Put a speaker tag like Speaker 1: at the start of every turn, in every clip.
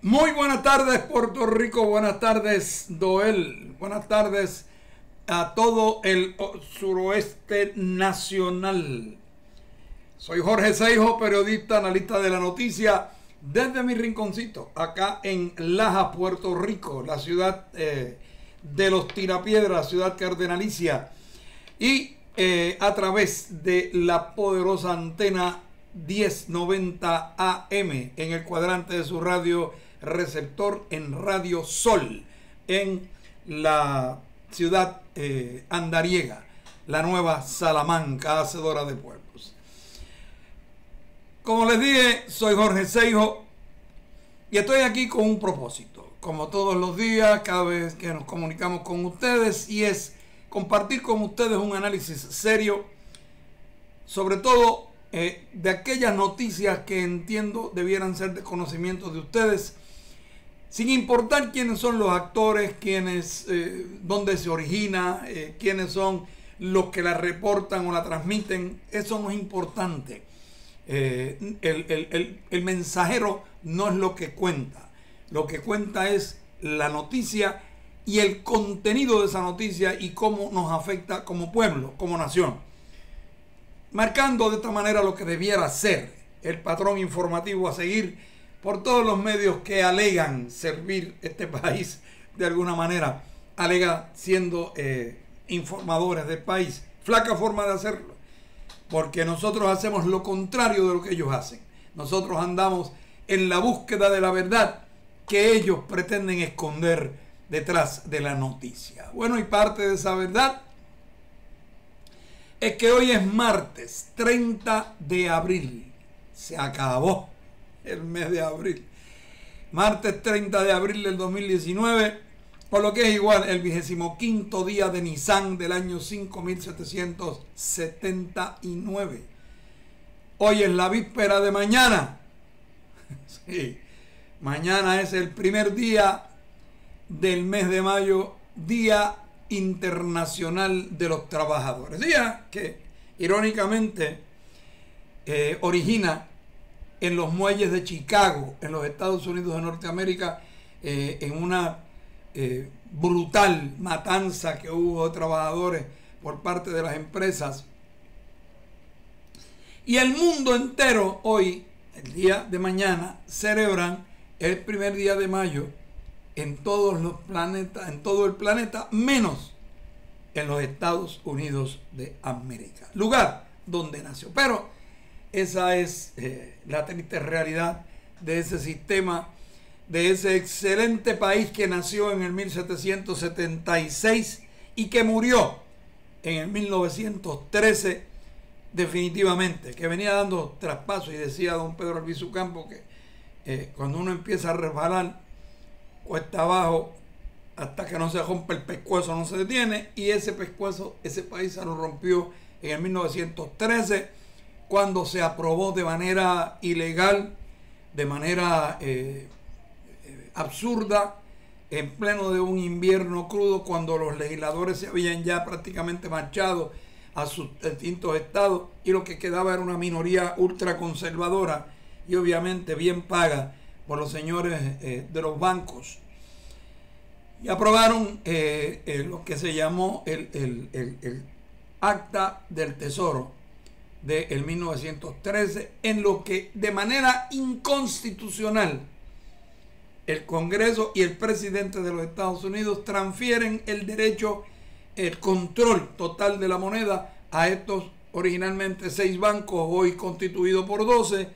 Speaker 1: Muy buenas tardes, Puerto Rico. Buenas tardes, Doel. Buenas tardes a todo el suroeste nacional. Soy Jorge Seijo, periodista, analista de la noticia, desde mi rinconcito, acá en Laja, Puerto Rico, la ciudad de los Tirapiedras, ciudad cardenalicia, y a través de la poderosa antena 1090 AM en el cuadrante de su radio receptor en Radio Sol, en la ciudad andariega, la nueva Salamanca, hacedora de pueblos. Como les dije, soy Jorge Seijo y estoy aquí con un propósito, como todos los días, cada vez que nos comunicamos con ustedes, y es compartir con ustedes un análisis serio, sobre todo de aquellas noticias que entiendo debieran ser de conocimiento de ustedes, sin importar quiénes son los actores, quiénes, dónde se origina, quiénes son los que la reportan o la transmiten. Eso no es importante. El mensajero no es lo que cuenta. Lo que cuenta es la noticia y el contenido de esa noticia y cómo nos afecta como pueblo, como nación, marcando de esta manera lo que debiera ser el patrón informativo a seguir por todos los medios que alegan servir este país de alguna manera, alega siendo informadores del país. Flaca forma de hacerlo, porque nosotros hacemos lo contrario de lo que ellos hacen. Nosotros andamos en la búsqueda de la verdad que ellos pretenden esconder detrás de la noticia. Bueno, y parte de esa verdad es que hoy es martes 30 de abril. Se acabó el mes de abril. Martes 30 de abril del 2019, por lo que es igual el 25º día de Nisan del año 5779. Hoy es la víspera de mañana. Sí, mañana es el primer día del mes de mayo, Día Internacional de los Trabajadores. Día que irónicamente origina en los muelles de Chicago, en los Estados Unidos de Norteamérica, en una brutal matanza que hubo de trabajadores por parte de las empresas. Y el mundo entero hoy, el día de mañana, celebran el primer día de mayo en todos los planetas, en todo el planeta, menos en los Estados Unidos de América, lugar donde nació. Pero esa es la triste realidad de ese sistema, de ese excelente país que nació en el 1776 y que murió en el 1913 definitivamente, que venía dando traspasos. Y decía don Pedro Albizu Campos que cuando uno empieza a resbalar cuesta abajo hasta que no se rompe el pescuezo, no se detiene, y ese pescuezo, ese país se lo rompió en el 1913, cuando se aprobó de manera ilegal, de manera absurda, en pleno de un invierno crudo, cuando los legisladores se habían ya prácticamente marchado a sus distintos estados y lo que quedaba era una minoría ultraconservadora y obviamente bien paga por los señores de los bancos. Y aprobaron lo que se llamó el Acta del Tesoro del 1913, en lo que de manera inconstitucional el Congreso y el presidente de los Estados Unidos transfieren el derecho, el control total de la moneda a estos originalmente 6 bancos, hoy constituidos por 12,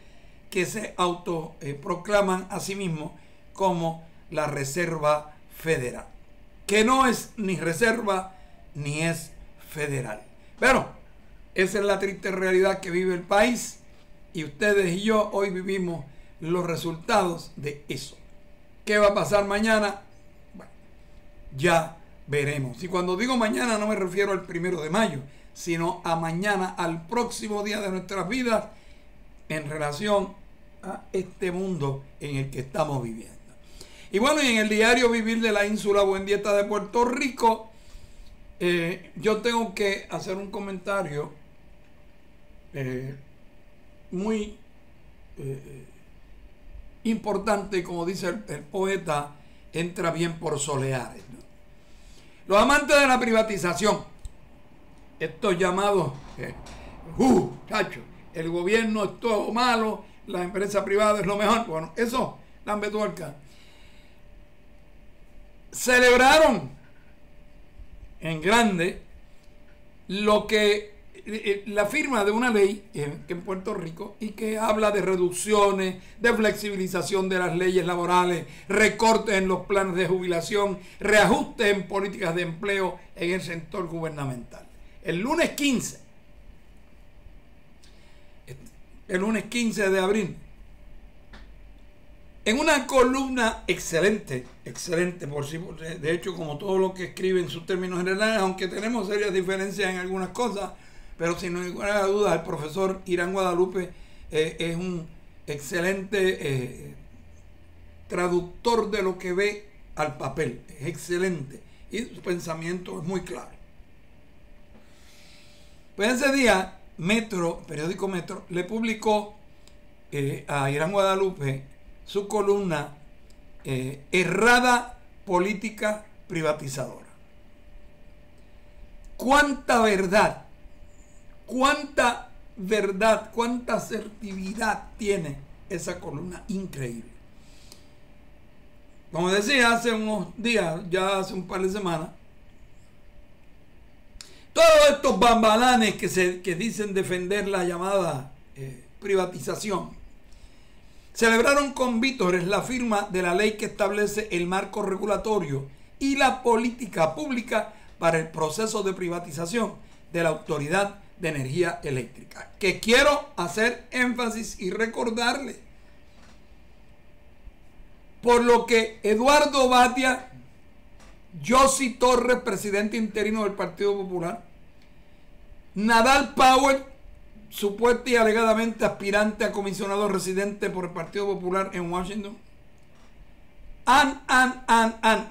Speaker 1: que se autoproclaman a sí mismos como la Reserva Federal, que no es ni reserva ni es federal. Pero esa es la triste realidad que vive el país, y ustedes y yo hoy vivimos los resultados de eso. ¿Qué va a pasar mañana? Bueno, ya veremos. Y cuando digo mañana no me refiero al 1 de mayo, sino a mañana, al próximo día de nuestras vidas, en relación a este mundo en el que estamos viviendo. Y bueno, y en el diario Vivir de la Ínsula Buen Dieta de Puerto Rico, yo tengo que hacer un comentario muy importante, como dice el poeta, entra bien por soleares, ¿no? Los amantes de la privatización, estos llamados, chacho, el gobierno es todo malo, la empresa privada es lo mejor. Bueno, eso, lambetuerca. Celebraron en grande lo que la firma de una ley en Puerto Rico y que habla de reducciones, de flexibilización de las leyes laborales, recortes en los planes de jubilación, reajustes en políticas de empleo en el sector gubernamental. El lunes 15 de abril, en una columna excelente, por sí, de hecho, como todo lo que escribe en sus términos generales, aunque tenemos serias diferencias en algunas cosas, pero sin ninguna duda el profesor Irán Guadalupe es un excelente traductor de lo que ve al papel, es excelente y su pensamiento es muy claro. Pues ese día Metro, periódico Metro, le publicó a Irán Guadalupe su columna Errada política privatizadora. ¿Cuánta verdad, cuánta asertividad tiene esa columna? Increíble. Como decía hace unos días, ya hace un par de semanas, todos estos bambalanes que dicen defender la llamada privatización celebraron con vítores la firma de la ley que establece el marco regulatorio y la política pública para el proceso de privatización de la Autoridad de Energía Eléctrica, que quiero hacer énfasis y recordarle, por lo que Eduardo Batia, Josi Torres, presidente interino del Partido Popular, Nadal Powell, supuesta y alegadamente aspirante a comisionado residente por el Partido Popular en Washington,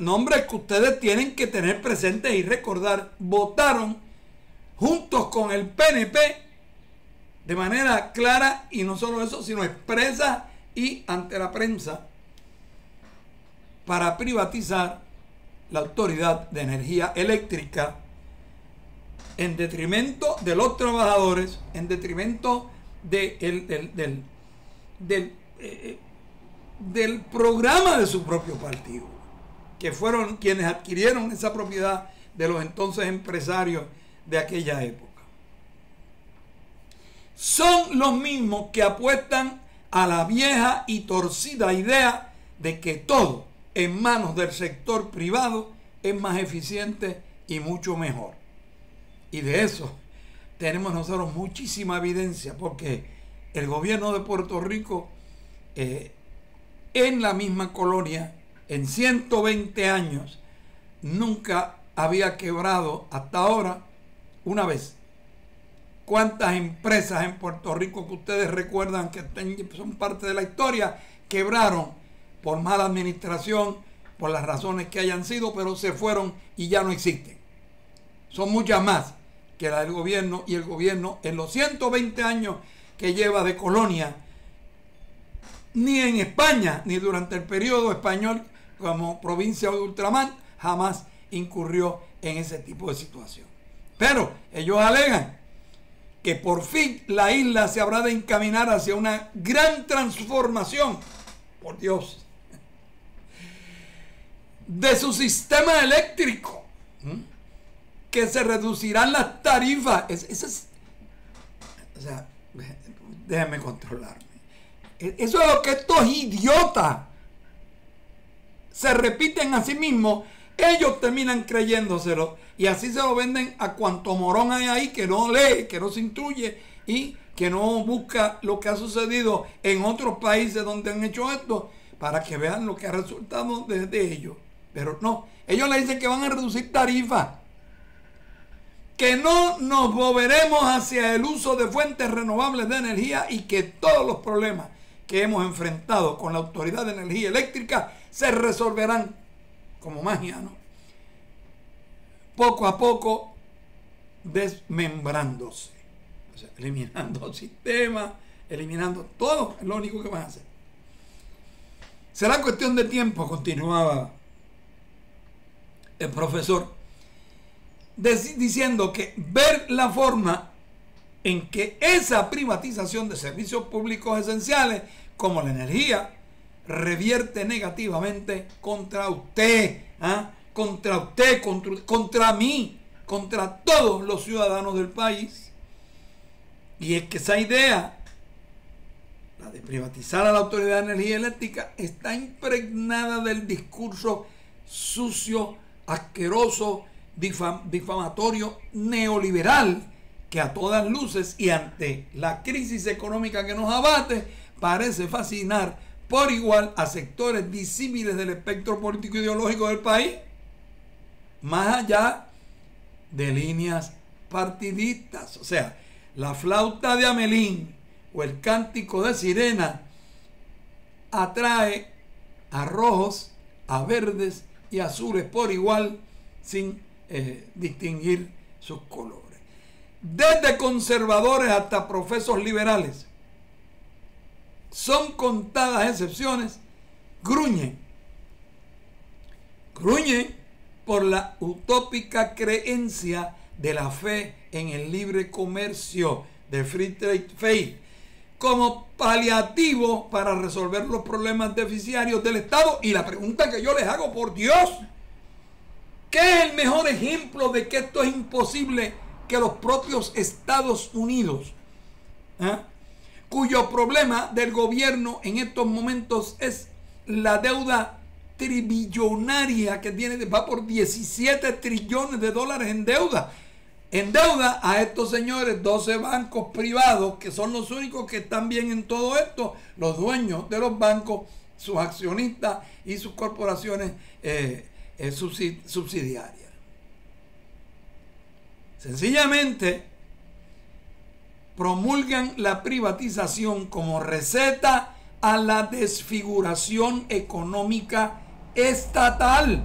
Speaker 1: nombres que ustedes tienen que tener presentes y recordar, votaron juntos con el PNP de manera clara, y no solo eso, sino expresa y ante la prensa, para privatizar la Autoridad de Energía Eléctrica en detrimento de los trabajadores, en detrimento del programa de su propio partido, que fueron quienes adquirieron esa propiedad de los entonces empresarios de aquella época. Son los mismos que apuestan a la vieja y torcida idea de que todo en manos del sector privado es más eficiente y mucho mejor. Y de eso tenemos nosotros muchísima evidencia, porque el gobierno de Puerto Rico, en la misma colonia, en 120 años, nunca había quebrado hasta ahora una vez. ¿Cuántas empresas en Puerto Rico que ustedes recuerdan que son parte de la historia quebraron por mala administración, por las razones que hayan sido, pero se fueron y ya no existen? Son muchas más que la del gobierno, y el gobierno en los 120 años que lleva de colonia, ni en España, ni durante el periodo español como provincia de Ultramar, jamás incurrió en ese tipo de situación. Pero ellos alegan que por fin la isla se habrá de encaminar hacia una gran transformación, por Dios, de su sistema eléctrico, que se reducirán las tarifas. O sea, déjenme controlarme. Eso es lo que estos idiotas se repiten a sí mismos. Ellos terminan creyéndoselo y así se lo venden a cuanto morón hay ahí que no lee, que no se instruye y que no busca lo que ha sucedido en otros países donde han hecho esto, para que vean lo que ha resultado de ellos. Pero no, ellos le dicen que van a reducir tarifas, que no nos moveremos hacia el uso de fuentes renovables de energía y que todos los problemas que hemos enfrentado con la Autoridad de Energía Eléctrica se resolverán como magia, ¿no? Poco a poco, desmembrándose, o sea, eliminando sistemas, eliminando todo, es lo único que van a hacer. Será cuestión de tiempo, continuaba el profesor, diciendo que ver la forma en que esa privatización de servicios públicos esenciales, como la energía, revierte negativamente contra usted, contra mí, contra todos los ciudadanos del país. Y es que esa idea, la de privatizar a la Autoridad de Energía Eléctrica, está impregnada del discurso sucio, asqueroso, difamatorio, neoliberal, que a todas luces y ante la crisis económica que nos abate, parece fascinar por igual a sectores disímiles del espectro político ideológico del país, más allá de líneas partidistas. O sea, la flauta de Amelín o el cántico de sirena atrae a rojos, a verdes y azules por igual, sin distinguir sus colores. Desde conservadores hasta profesos liberales, son contadas excepciones, gruñen por la utópica creencia de la fe en el libre comercio, de Free Trade Faith, como paliativo para resolver los problemas deficitarios del Estado. Y la pregunta que yo les hago, por Dios, ¿qué es el mejor ejemplo de que esto es imposible que los propios Estados Unidos, cuyo problema del gobierno en estos momentos es la deuda tribillonaria que tiene, va por 17 trillones de dólares en deuda? Endeuda a estos señores 12 bancos privados, que son los únicos que están bien en todo esto, los dueños de los bancos, sus accionistas y sus corporaciones subsidiarias. Sencillamente promulgan la privatización como receta a la desfiguración económica estatal.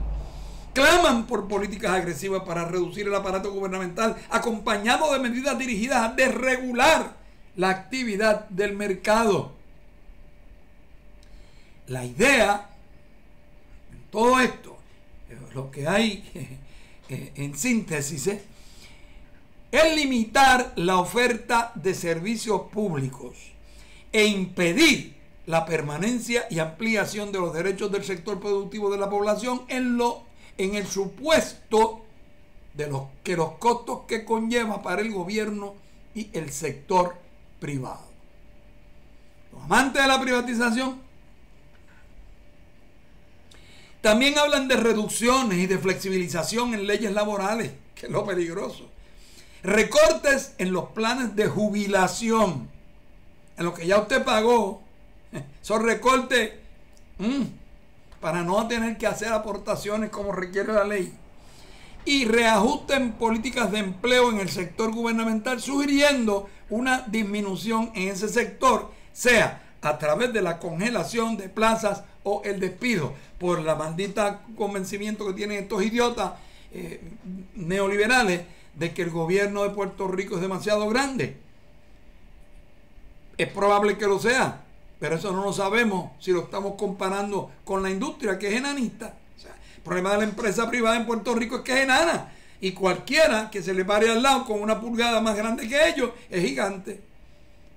Speaker 1: Claman por políticas agresivas para reducir el aparato gubernamental, acompañado de medidas dirigidas a desregular la actividad del mercado. La idea, en todo esto, lo que hay en síntesis, es limitar la oferta de servicios públicos e impedir la permanencia y ampliación de los derechos del sector productivo de la población en el supuesto de los costos que conlleva para el gobierno y el sector privado. Los amantes de la privatización también hablan de reducciones y de flexibilización en leyes laborales, que es lo peligroso. Recortes en los planes de jubilación, en lo que ya usted pagó. Son recortes para no tener que hacer aportaciones como requiere la ley. Y reajuste en políticas de empleo en el sector gubernamental, sugiriendo una disminución en ese sector, sea a través de la congelación de plazas o el despido, por la maldita convencimiento que tienen estos idiotas neoliberales de que el gobierno de Puerto Rico es demasiado grande. Es probable que lo sea, pero eso no lo sabemos si lo estamos comparando con la industria, que es enanista. O sea, el problema de la empresa privada en Puerto Rico es que es enana, y cualquiera que se le pare al lado con una pulgada más grande que ellos es gigante.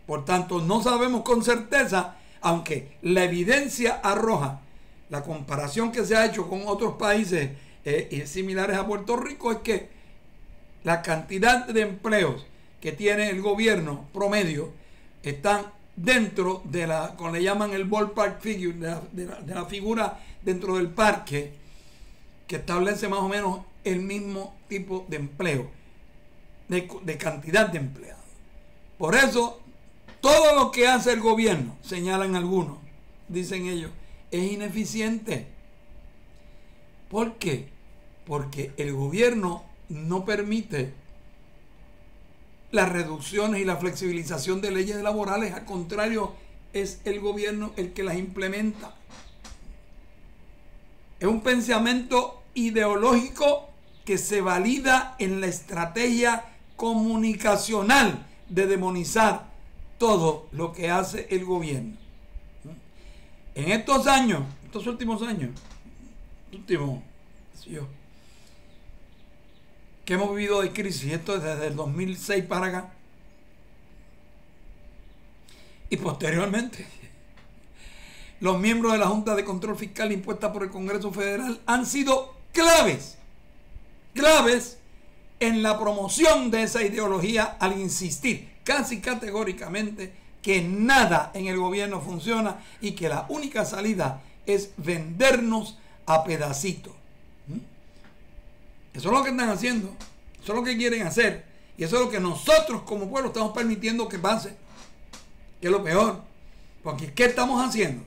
Speaker 1: Por tanto, no sabemos con certeza, aunque la evidencia arroja, la comparación que se ha hecho con otros países similares a Puerto Rico, es que la cantidad de empleos que tiene el gobierno promedio están dentro de como le llaman el ballpark figure, de la figura dentro del parque, que establece más o menos el mismo tipo de empleo, de cantidad de empleados. Por eso, todo lo que hace el gobierno, señalan algunos, dicen ellos, es ineficiente. ¿Por qué? Porque el gobierno no permite las reducciones y la flexibilización de leyes laborales. Al contrario, es el gobierno el que las implementa. Es un pensamiento ideológico que se valida en la estrategia comunicacional de demonizar todo lo que hace el gobierno. En estos años, estos últimos años, que hemos vivido de crisis, esto es desde el 2006 para acá, y posteriormente, los miembros de la Junta de Control Fiscal impuesta por el Congreso Federal han sido claves en la promoción de esa ideología al insistir casi categóricamente que nada en el gobierno funciona y que la única salida es vendernos a pedacitos. Eso es lo que están haciendo, eso es lo que quieren hacer y eso es lo que nosotros como pueblo estamos permitiendo que pase, que es lo peor. Porque ¿qué estamos haciendo?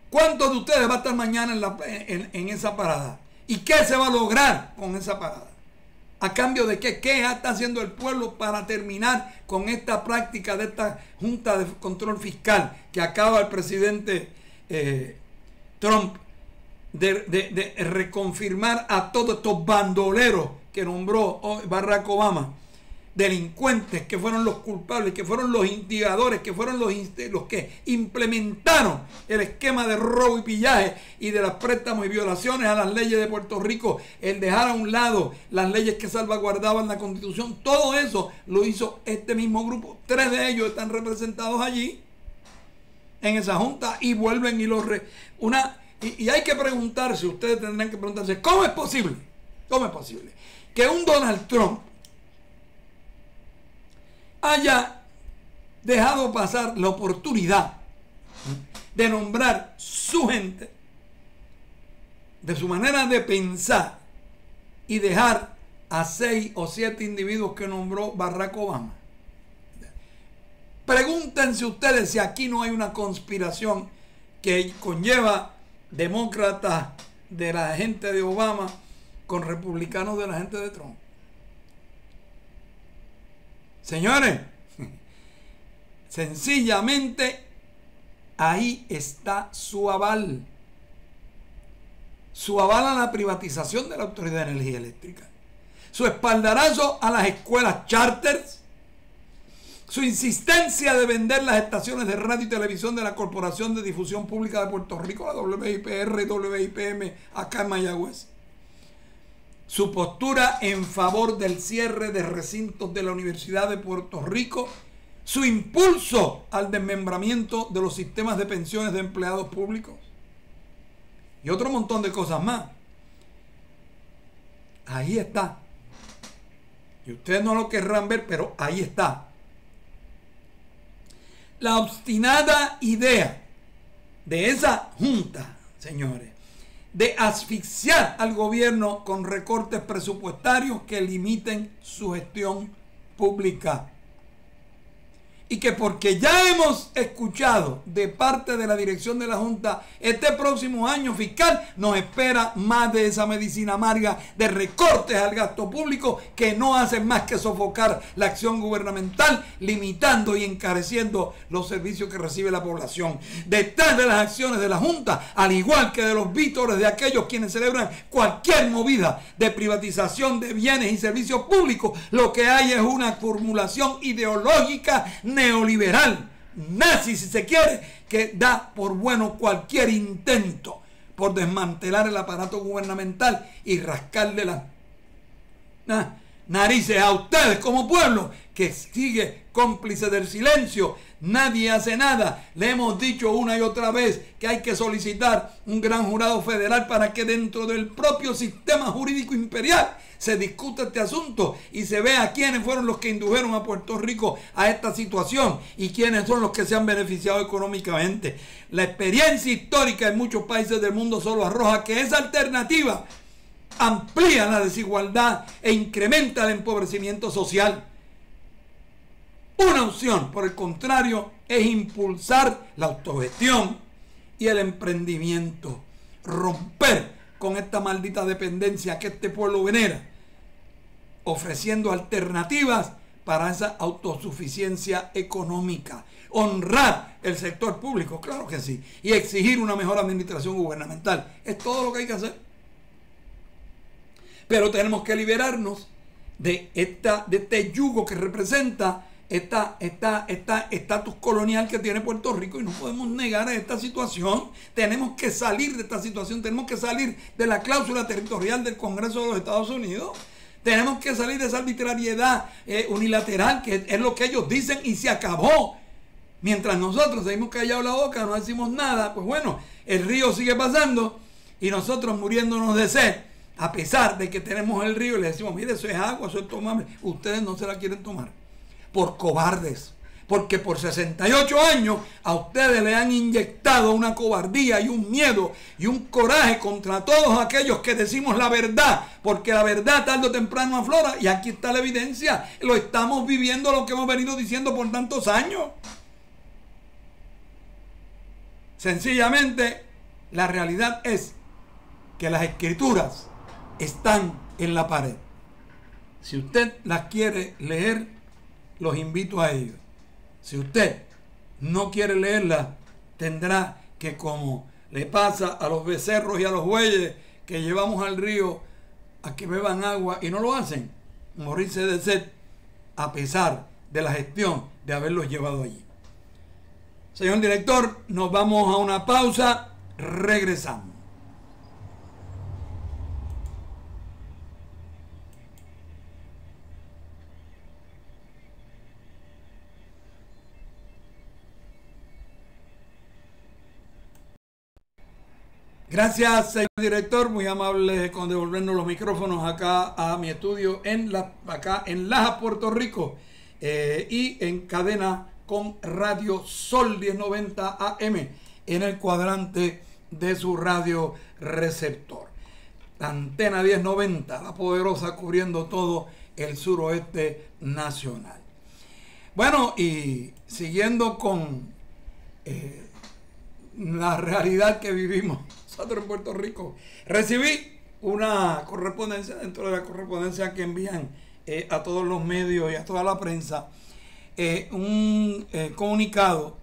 Speaker 1: ¿Cuántos de ustedes va a estar mañana en esa parada? ¿Y qué se va a lograr con esa parada? ¿A cambio de qué? ¿Qué está haciendo el pueblo para terminar con esta práctica de esta Junta de Control Fiscal que acaba el presidente Trump de reconfirmar a todos estos bandoleros que nombró Barack Obama? Delincuentes que fueron los culpables, que fueron los instigadores, que fueron los que implementaron el esquema de robo y pillaje y de los préstamos y violaciones a las leyes de Puerto Rico, el dejar a un lado las leyes que salvaguardaban la Constitución. Todo eso lo hizo este mismo grupo. 3 de ellos están representados allí en esa junta y vuelven y y hay que preguntarse, ustedes tendrán que preguntarse, ¿cómo es posible que un Donald Trump haya dejado pasar la oportunidad de nombrar su gente, de su manera de pensar, y dejar a 6 o 7 individuos que nombró Barack Obama? Pregúntense ustedes si aquí no hay una conspiración que conlleva demócratas de la gente de Obama con republicanos de la gente de Trump. Señores, sencillamente ahí está su aval. Su aval a la privatización de la Autoridad de Energía Eléctrica. Su espaldarazo a las escuelas charters. Su insistencia de vender las estaciones de radio y televisión de la Corporación de Difusión Pública de Puerto Rico, la WIPR y WIPM, acá en Mayagüez. Su postura en favor del cierre de recintos de la Universidad de Puerto Rico, su impulso al desmembramiento de los sistemas de pensiones de empleados públicos y otro montón de cosas más. Ahí está. Y ustedes no lo querrán ver, pero ahí está. La obstinada idea de esa junta, señores, de asfixiar al gobierno con recortes presupuestarios que limiten su gestión pública. Y que porque ya hemos escuchado de parte de la dirección de la Junta, este próximo año fiscal nos espera más de esa medicina amarga de recortes al gasto público que no hacen más que sofocar la acción gubernamental, limitando y encareciendo los servicios que recibe la población. Detrás de las acciones de la Junta, al igual que de los vítores de aquellos quienes celebran cualquier movida de privatización de bienes y servicios públicos, lo que hay es una formulación ideológica neoliberal, nazi si se quiere, que da por bueno cualquier intento por desmantelar el aparato gubernamental y rascarle las narices a ustedes como pueblo que sigue cómplice del silencio. Nadie hace nada. Le hemos dicho una y otra vez que hay que solicitar un gran jurado federal para que dentro del propio sistema jurídico imperial se discuta este asunto y se vea quiénes fueron los que indujeron a Puerto Rico a esta situación y quiénes son los que se han beneficiado económicamente. La experiencia histórica en muchos países del mundo solo arroja que esa alternativa amplía la desigualdad e incrementa el empobrecimiento social. Una opción, por el contrario, es impulsar la autogestión y el emprendimiento. Romper con esta maldita dependencia que este pueblo venera, ofreciendo alternativas para esa autosuficiencia económica. Honrar el sector público, claro que sí, y exigir una mejor administración gubernamental. Es todo lo que hay que hacer. Pero tenemos que liberarnos de este yugo que representa estatus colonial que tiene Puerto Rico, y no podemos negar esta situación. Tenemos que salir de esta situación, tenemos que salir de la cláusula territorial del Congreso de los Estados Unidos, tenemos que salir de esa arbitrariedad unilateral, que es lo que ellos dicen, y se acabó. Mientras nosotros seguimos callados la boca, no decimos nada, pues bueno, el río sigue pasando y nosotros muriéndonos de sed, a pesar de que tenemos el río y le decimos, mire, eso es agua, eso es tomable. Ustedes no se la quieren tomar por cobardes, porque por 68 años a ustedes le han inyectado una cobardía y un miedo y un coraje contra todos aquellos que decimos la verdad, porque la verdad tarde o temprano aflora, y aquí está la evidencia. Lo estamos viviendo, lo que hemos venido diciendo por tantos años. Sencillamente, la realidad es que las escrituras están en la pared. Si usted las quiere leer, los invito a ello. Si usted no quiere leerlas, tendrá que, como le pasa a los becerros y a los bueyes que llevamos al río a que beban agua y no lo hacen, morirse de sed, a pesar de la gestión de haberlos llevado allí. Señor director, nos vamos a una pausa, regresamos. Gracias, señor director, muy amable con devolvernos los micrófonos acá a mi estudio acá en Laja, Puerto Rico, y en cadena con Radio Sol 1090 AM en el cuadrante de su radio receptor. La antena 1090, la poderosa, cubriendo todo el suroeste nacional. Bueno, y siguiendo con la realidad que vivimos nosotros en Puerto Rico, recibí una correspondencia, dentro de la correspondencia que envían a todos los medios y a toda la prensa, un comunicado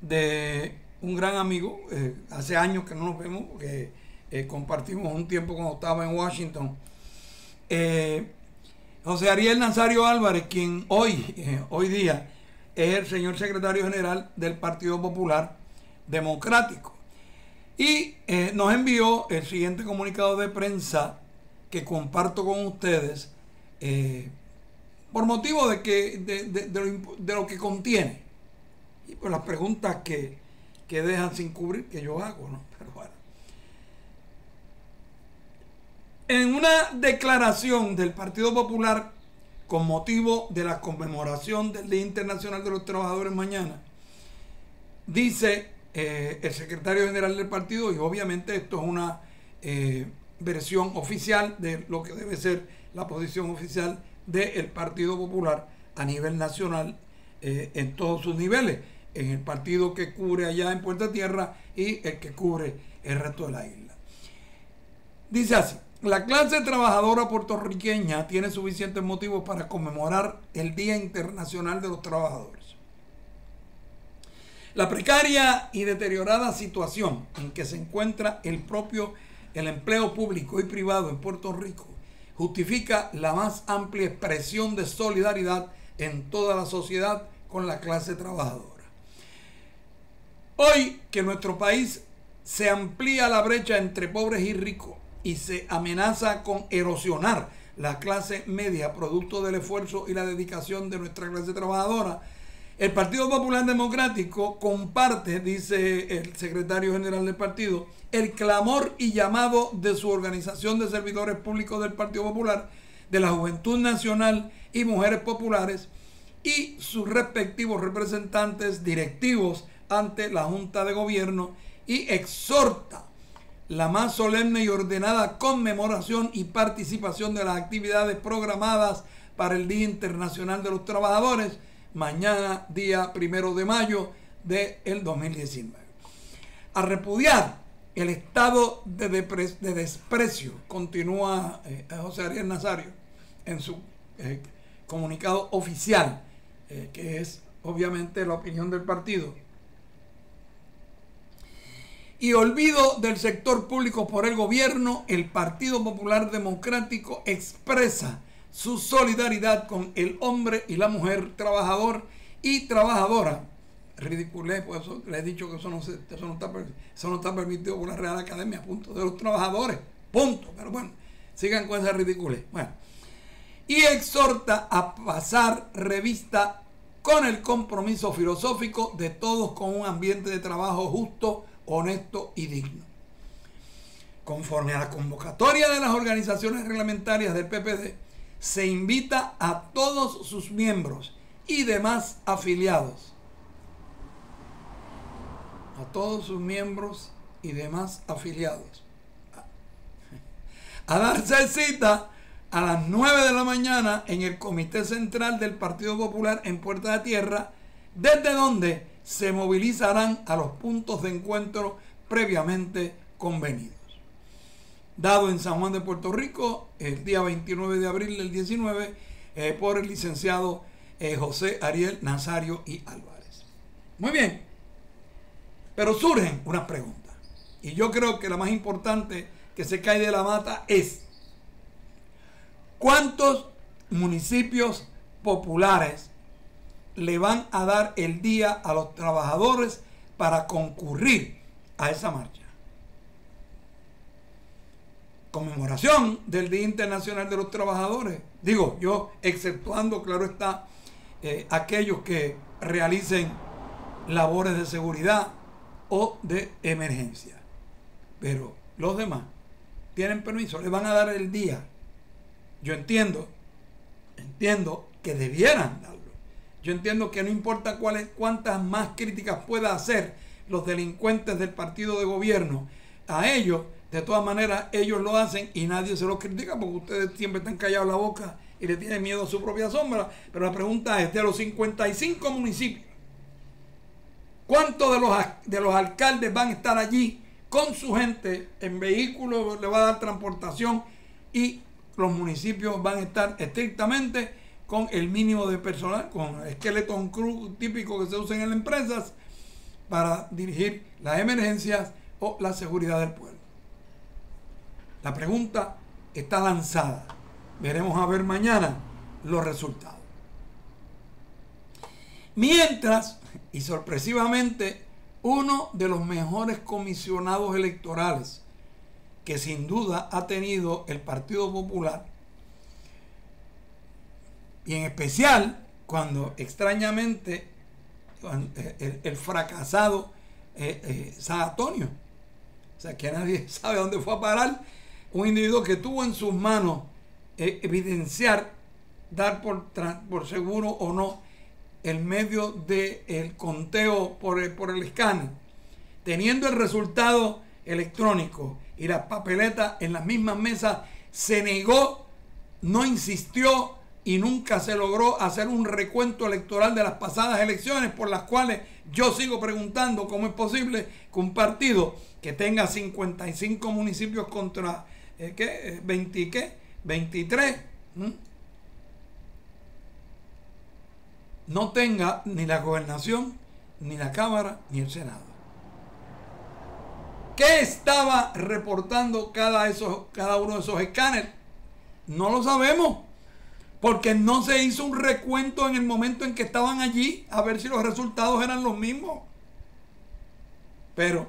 Speaker 1: de un gran amigo, hace años que no nos vemos, porque compartimos un tiempo cuando estaba en Washington, José Ariel Nazario Álvarez, quien hoy día es el señor secretario general del Partido Popular Democrático, y nos envió el siguiente comunicado de prensa que comparto con ustedes, por motivo de lo que contiene y por las preguntas que dejan sin cubrir, que yo hago, ¿no? Pero bueno. En una declaración del Partido Popular con motivo de la conmemoración del Día Internacional de los Trabajadores mañana, dice el secretario general del partido, y obviamente esto es una versión oficial de lo que debe ser la posición oficial del Partido Popular a nivel nacional, en todos sus niveles, en el partido que cubre allá en Puerta Tierra y el que cubre el resto de la isla. Dice así: la clase trabajadora puertorriqueña tiene suficientes motivos para conmemorar el Día Internacional de los Trabajadores. La precaria y deteriorada situación en que se encuentra el empleo público y privado en Puerto Rico justifica la más amplia expresión de solidaridad en toda la sociedad con la clase trabajadora. Hoy que en nuestro país se amplía la brecha entre pobres y ricos y se amenaza con erosionar la clase media producto del esfuerzo y la dedicación de nuestra clase trabajadora, el Partido Popular Democrático comparte, dice el secretario general del partido, el clamor y llamado de su organización de servidores públicos del Partido Popular, de la Juventud Nacional y Mujeres Populares y sus respectivos representantes directivos ante la Junta de Gobierno, y exhorta la más solemne y ordenada conmemoración y participación de las actividades programadas para el Día Internacional de los Trabajadores, mañana, día 1 de mayo del 2019. A repudiar el estado de desprecio, continúa José Ariel Nazario en su comunicado oficial, que es obviamente la opinión del partido, y olvido del sector público por el gobierno, el Partido Popular Democrático expresa su solidaridad con el hombre y la mujer trabajador y trabajadora. Ridiculez, pues eso, les he dicho que eso no está permitido por la Real Academia, punto, de los trabajadores, punto. Pero bueno, sigan con esa ridiculez. Bueno, y exhorta a pasar revista con el compromiso filosófico de todos con un ambiente de trabajo justo, honesto y digno. Conforme a la convocatoria de las organizaciones reglamentarias del PPD, se invita a todos sus miembros y demás afiliados, a darse cita a las 9 de la mañana en el Comité Central del Partido Popular en Puerta de Tierra, desde donde se movilizarán a los puntos de encuentro previamente convenidos. Dado en San Juan de Puerto Rico el día 29 de abril del 19 por el licenciado José Ariel Nazario y Álvarez. Muy bien, pero surgen unas preguntas, y yo creo que la más importante que se cae de la mata es: ¿cuántos municipios populares le van a dar el día a los trabajadores para concurrir a esa marcha? Conmemoración del Día Internacional de los Trabajadores. Digo, yo exceptuando, claro está, aquellos que realicen labores de seguridad o de emergencia. Pero los demás tienen permiso, les van a dar el día. Yo entiendo que debieran darlo. Yo entiendo que no importa cuántas más críticas pueda hacer los delincuentes del partido de gobierno a ellos, de todas maneras ellos lo hacen y nadie se los critica, porque ustedes siempre están callados la boca y le tienen miedo a su propia sombra. Pero la pregunta es: de los 55 municipios, ¿cuántos de los alcaldes van a estar allí con su gente en vehículos, le va a dar transportación, y los municipios van a estar estrictamente con el mínimo de personal, con el skeleton crew típico que se usa en las empresas para dirigir las emergencias o la seguridad del pueblo? La pregunta está lanzada. Veremos a ver mañana los resultados. Mientras, y sorpresivamente, uno de los mejores comisionados electorales que sin duda ha tenido el Partido Popular, y en especial cuando extrañamente el fracasado San Antonio, o sea, que nadie sabe dónde fue a parar, un individuo que tuvo en sus manos evidenciar, dar por seguro o no el medio del conteo por el escáner, teniendo el resultado electrónico y las papeletas en las mismas mesas, se negó, no insistió y nunca se logró hacer un recuento electoral de las pasadas elecciones, por las cuales yo sigo preguntando cómo es posible que un partido que tenga 55 municipios contra 23 no tenga ni la gobernación, ni la Cámara, ni el Senado. ¿Qué estaba reportando cada uno de esos escáneres? No lo sabemos, porque no se hizo un recuento en el momento en que estaban allí a ver si los resultados eran los mismos. Pero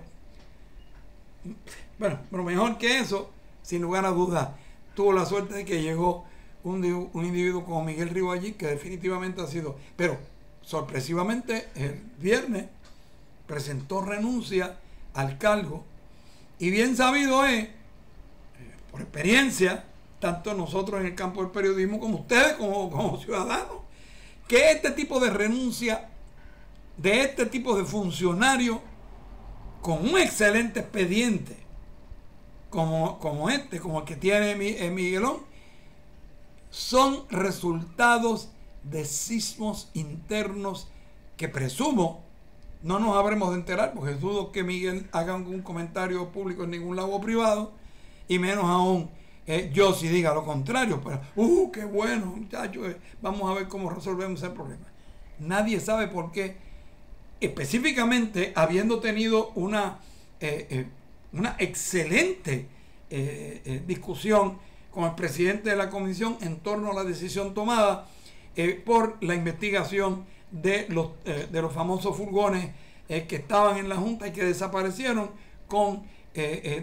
Speaker 1: mejor que eso, sin lugar a dudas, tuvo la suerte de que llegó un individuo como Miguel Río allí, que definitivamente ha sido, pero sorpresivamente el viernes presentó renuncia al cargo, y bien sabido es, por experiencia, tanto nosotros en el campo del periodismo como ustedes como ciudadanos, que este tipo de renuncia de este tipo de funcionario con un excelente expediente como el que tiene Miguelón, son resultados de sismos internos que presumo no nos habremos de enterar, porque dudo que Miguel haga un comentario público en ningún lado privado, y menos aún yo si diga lo contrario. Pero qué bueno, muchachos, vamos a ver cómo resolvemos el problema. Nadie sabe por qué, específicamente habiendo tenido una excelente discusión con el presidente de la comisión en torno a la decisión tomada por la investigación de los famosos furgones que estaban en la Junta y que desaparecieron con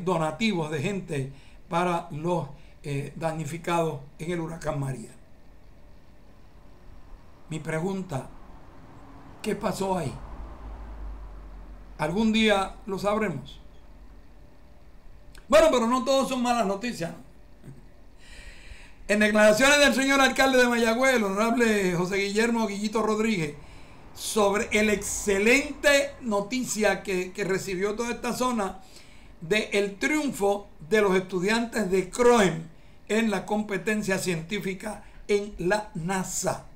Speaker 1: donativos de gente para los damnificados en el huracán María. Mi pregunta, ¿qué pasó ahí? ¿Algún día lo sabremos? Bueno, pero no todos son malas noticias. En declaraciones del señor alcalde de Mayagüez, el honorable José Guillermo Guillito Rodríguez, sobre el excelente noticia que recibió toda esta zona del triunfo de los estudiantes de CROEM en la competencia científica en la NASA.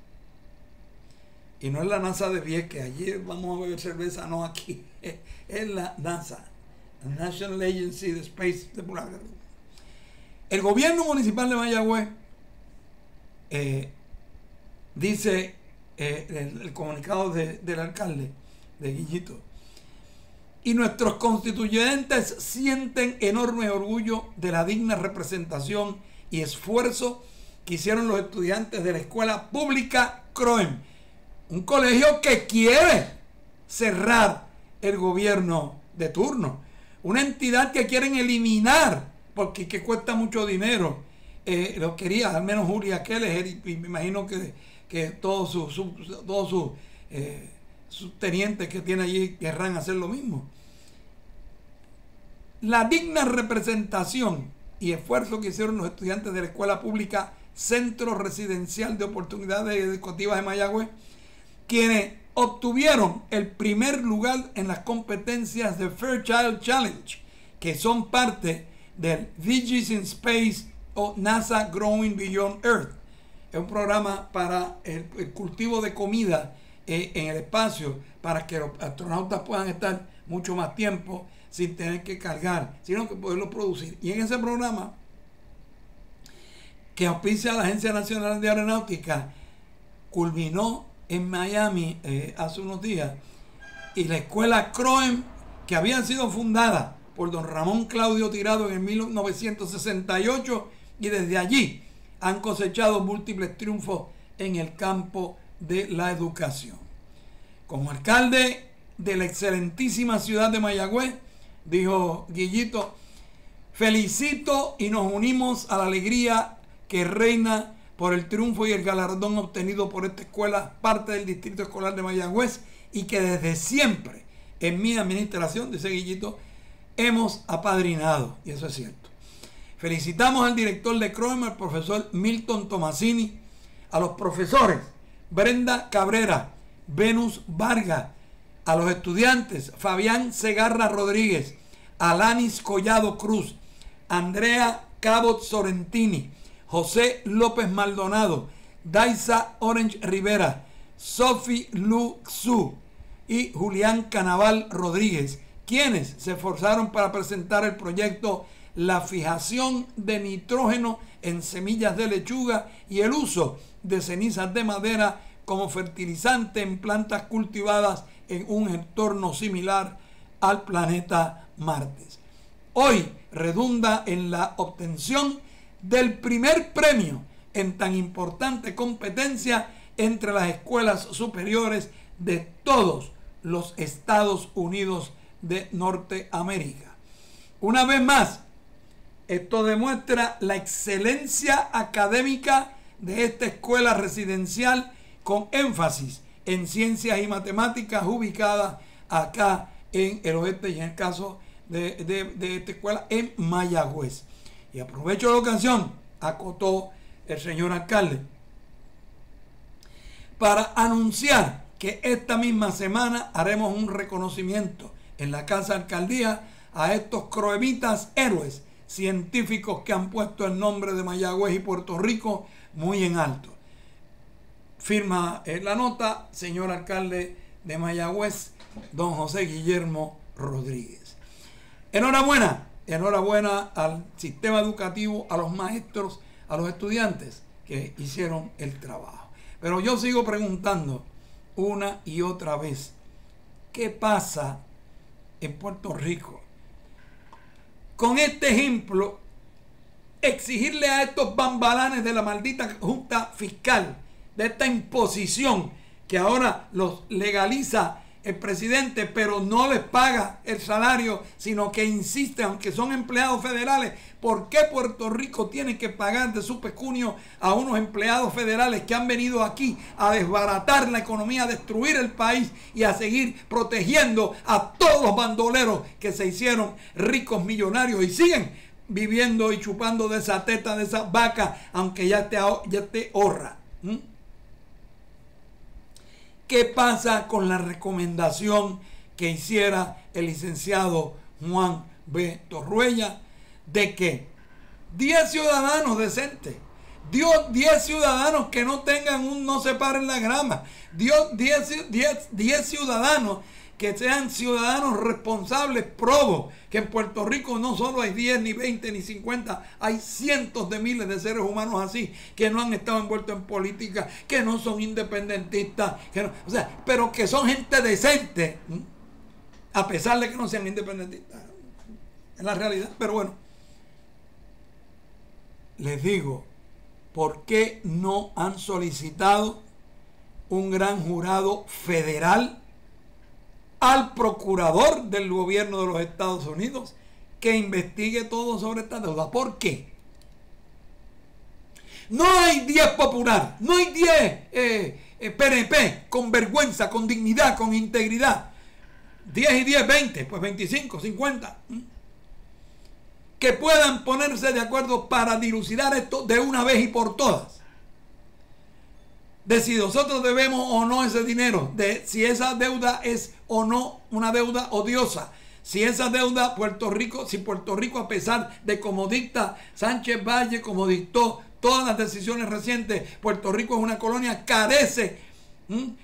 Speaker 1: Y no es la NASA de Vieques, allí vamos a beber cerveza, no aquí, es la NASA, la National Agency de Space de Pulagar. El gobierno municipal de Mayagüez dice el comunicado del alcalde, de Guillito, y nuestros constituyentes sienten enorme orgullo de la digna representación y esfuerzo que hicieron los estudiantes de la escuela pública CROEM, un colegio que quiere cerrar el gobierno de turno, una entidad que quieren eliminar porque que cuesta mucho dinero. Lo quería, al menos Julia Keller, y me imagino que todos sus tenientes que tiene allí querrán hacer lo mismo. La digna representación y esfuerzo que hicieron los estudiantes de la escuela pública Centro Residencial de Oportunidades Educativas de Mayagüez, quienes obtuvieron el primer lugar en las competencias de Fairchild Challenge, que son parte del Veggies in Space o NASA Growing Beyond Earth. Es un programa para el cultivo de comida en el espacio, para que los astronautas puedan estar mucho más tiempo sin tener que cargar, sino que poderlo producir. Y en ese programa, que auspicia la Agencia Nacional de Aeronáutica, culminó en Miami hace unos días, y la escuela CROEM, que había sido fundada por don Ramón Claudio Tirado en el 1968, y desde allí han cosechado múltiples triunfos en el campo de la educación. Como alcalde de la excelentísima ciudad de Mayagüez, dijo Guillito, felicito y nos unimos a la alegría que reina por el triunfo y el galardón obtenido por esta escuela, parte del Distrito Escolar de Mayagüez, y que desde siempre en mi administración, dice Guillito, hemos apadrinado, y eso es cierto. Felicitamos al director de CROEM, al profesor Milton Tomasini, a los profesores Brenda Cabrera, Venus Vargas, a los estudiantes Fabián Segarra Rodríguez, Alanis Collado Cruz, Andrea Cabot Sorrentini, José López Maldonado, Daisa Orange Rivera, Sophie Lu Xu y Julián Canaval Rodríguez, quienes se esforzaron para presentar el proyecto La fijación de nitrógeno en semillas de lechuga y el uso de cenizas de madera como fertilizante en plantas cultivadas en un entorno similar al planeta Marte. Hoy redunda en la obtención del primer premio en tan importante competencia entre las escuelas superiores de todos los Estados Unidos de Norteamérica. Una vez más, esto demuestra la excelencia académica de esta escuela residencial con énfasis en ciencias y matemáticas ubicada acá en el oeste y en el caso de esta escuela en Mayagüez. Y aprovecho la ocasión, acotó el señor alcalde, para anunciar que esta misma semana haremos un reconocimiento en la Casa Alcaldía a estos croemitas héroes científicos que han puesto el nombre de Mayagüez y Puerto Rico muy en alto. Firma la nota, señor alcalde de Mayagüez, don José Guillermo Rodríguez. Enhorabuena, enhorabuena al sistema educativo, a los maestros, a los estudiantes que hicieron el trabajo. Pero yo sigo preguntando una y otra vez, ¿qué pasa en Puerto Rico con este ejemplo exigirle a estos bambalanes de la maldita Junta Fiscal, de esta imposición que ahora los legaliza el presidente, pero no les paga el salario, sino que insiste, aunque son empleados federales, ¿por qué Puerto Rico tiene que pagar de su pecunio a unos empleados federales que han venido aquí a desbaratar la economía, a destruir el país y a seguir protegiendo a todos los bandoleros que se hicieron ricos millonarios y siguen viviendo y chupando de esa teta, de esa vaca, aunque ya te ahorra? ¿Qué pasa con la recomendación que hiciera el licenciado Juan B. Torruella de que 10 ciudadanos decentes, 10 ciudadanos que no tengan no se paren la grama, 10 ciudadanos que sean ciudadanos responsables, probos, que en Puerto Rico no solo hay 10, ni 20, ni 50, hay cientos de miles de seres humanos así, que no han estado envueltos en política, que no son independentistas, pero que son gente decente, a pesar de que no sean independentistas. Es la realidad, pero bueno. Les digo, ¿por qué no han solicitado un gran jurado federal al procurador del gobierno de los Estados Unidos que investigue todo sobre esta deuda? ¿Por qué? No hay 10 popular, no hay 10 PNP con vergüenza, con dignidad, con integridad. 10 y 10, 20, pues 25, 50. Que puedan ponerse de acuerdo para dilucidar esto de una vez y por todas. De si nosotros debemos o no ese dinero, de si esa deuda es o no una deuda odiosa, si esa deuda si Puerto Rico, a pesar de como dicta Sánchez Valle, como dictó todas las decisiones recientes, Puerto Rico es una colonia, carece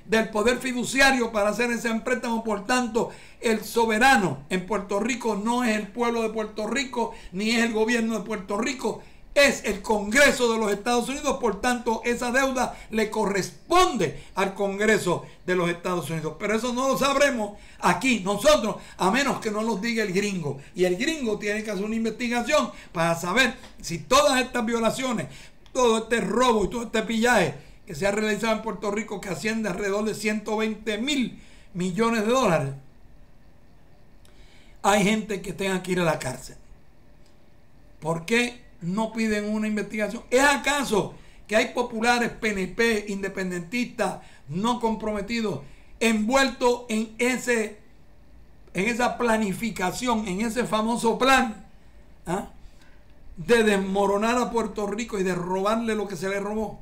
Speaker 1: del poder fiduciario para hacer ese préstamo. Por tanto, el soberano en Puerto Rico no es el pueblo de Puerto Rico, ni es el gobierno de Puerto Rico, es el Congreso de los Estados Unidos. Por tanto, esa deuda le corresponde al Congreso de los Estados Unidos. Pero eso no lo sabremos aquí nosotros, a menos que no nos diga el gringo. Y el gringo tiene que hacer una investigación para saber si todas estas violaciones, todo este robo y todo este pillaje que se ha realizado en Puerto Rico, que asciende alrededor de 120,000 millones de dólares, hay gente que tenga que ir a la cárcel. ¿Por qué no piden una investigación? ¿Es acaso que hay populares, PNP, independentistas, no comprometidos, envueltos en esa planificación, en ese famoso plan de desmoronar a Puerto Rico y de robarle lo que se le robó?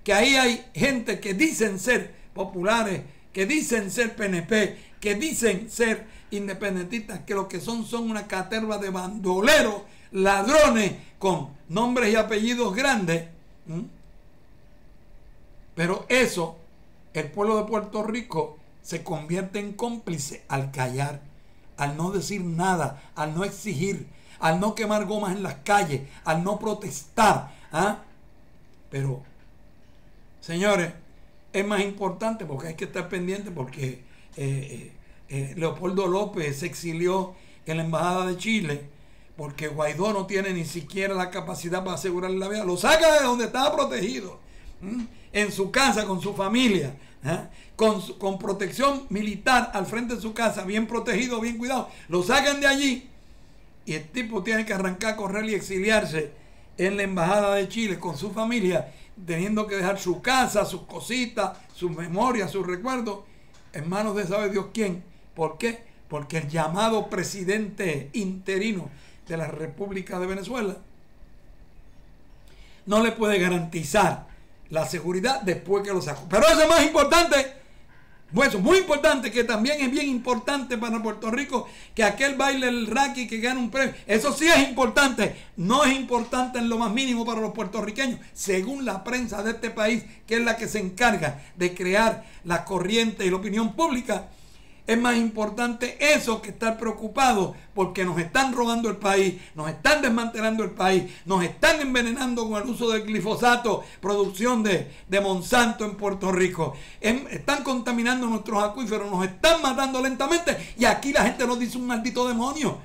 Speaker 1: Que ahí hay gente que dicen ser populares, que dicen ser PNP, que dicen ser independentistas, que lo que son una caterva de bandoleros, ladrones con nombres y apellidos grandes. Pero eso, el pueblo de Puerto Rico se convierte en cómplice al callar, al no decir nada, al no exigir, al no quemar gomas en las calles, al no protestar. Pero, señores, es más importante, porque hay que estar pendiente, porque Leopoldo López se exilió en la Embajada de Chile, porque Guaidó no tiene ni siquiera la capacidad para asegurarle la vida. Lo saca de donde estaba protegido, en su casa, con su familia, con protección militar al frente de su casa, bien protegido, bien cuidado. Lo sacan de allí y el tipo tiene que arrancar, correr y exiliarse en la Embajada de Chile con su familia, teniendo que dejar su casa, sus cositas, sus memorias, sus recuerdos en manos de sabe Dios quién. ¿Por qué? Porque el llamado presidente interino de la República de Venezuela no le puede garantizar la seguridad después que lo sacó. Pero eso es más importante, bueno, muy importante, que también es bien importante para Puerto Rico, que aquel baile el raqui que gana un premio. Eso sí es importante. No es importante en lo más mínimo para los puertorriqueños, según la prensa de este país, que es la que se encarga de crear la corriente y la opinión pública. Es más importante eso que estar preocupado porque nos están robando el país, nos están desmantelando el país, nos están envenenando con el uso del glifosato, producción de Monsanto en Puerto Rico. Están contaminando nuestros acuíferos, nos están matando lentamente y aquí la gente nos dice un maldito demonio.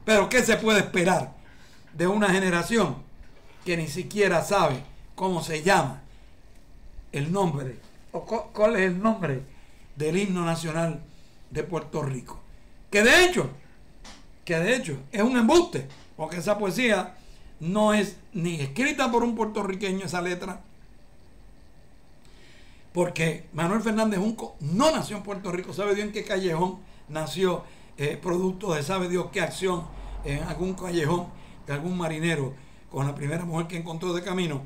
Speaker 1: Pero ¿qué se puede esperar de una generación que ni siquiera sabe cómo se llama el nombre, o cuál es el nombre del himno nacional de Puerto Rico? Que de hecho es un embuste, porque esa poesía no es ni escrita por un puertorriqueño, esa letra, porque Manuel Fernández Junco no nació en Puerto Rico. Sabe Dios en qué callejón nació, producto de sabe Dios qué acción en algún callejón de algún marinero con la primera mujer que encontró de camino,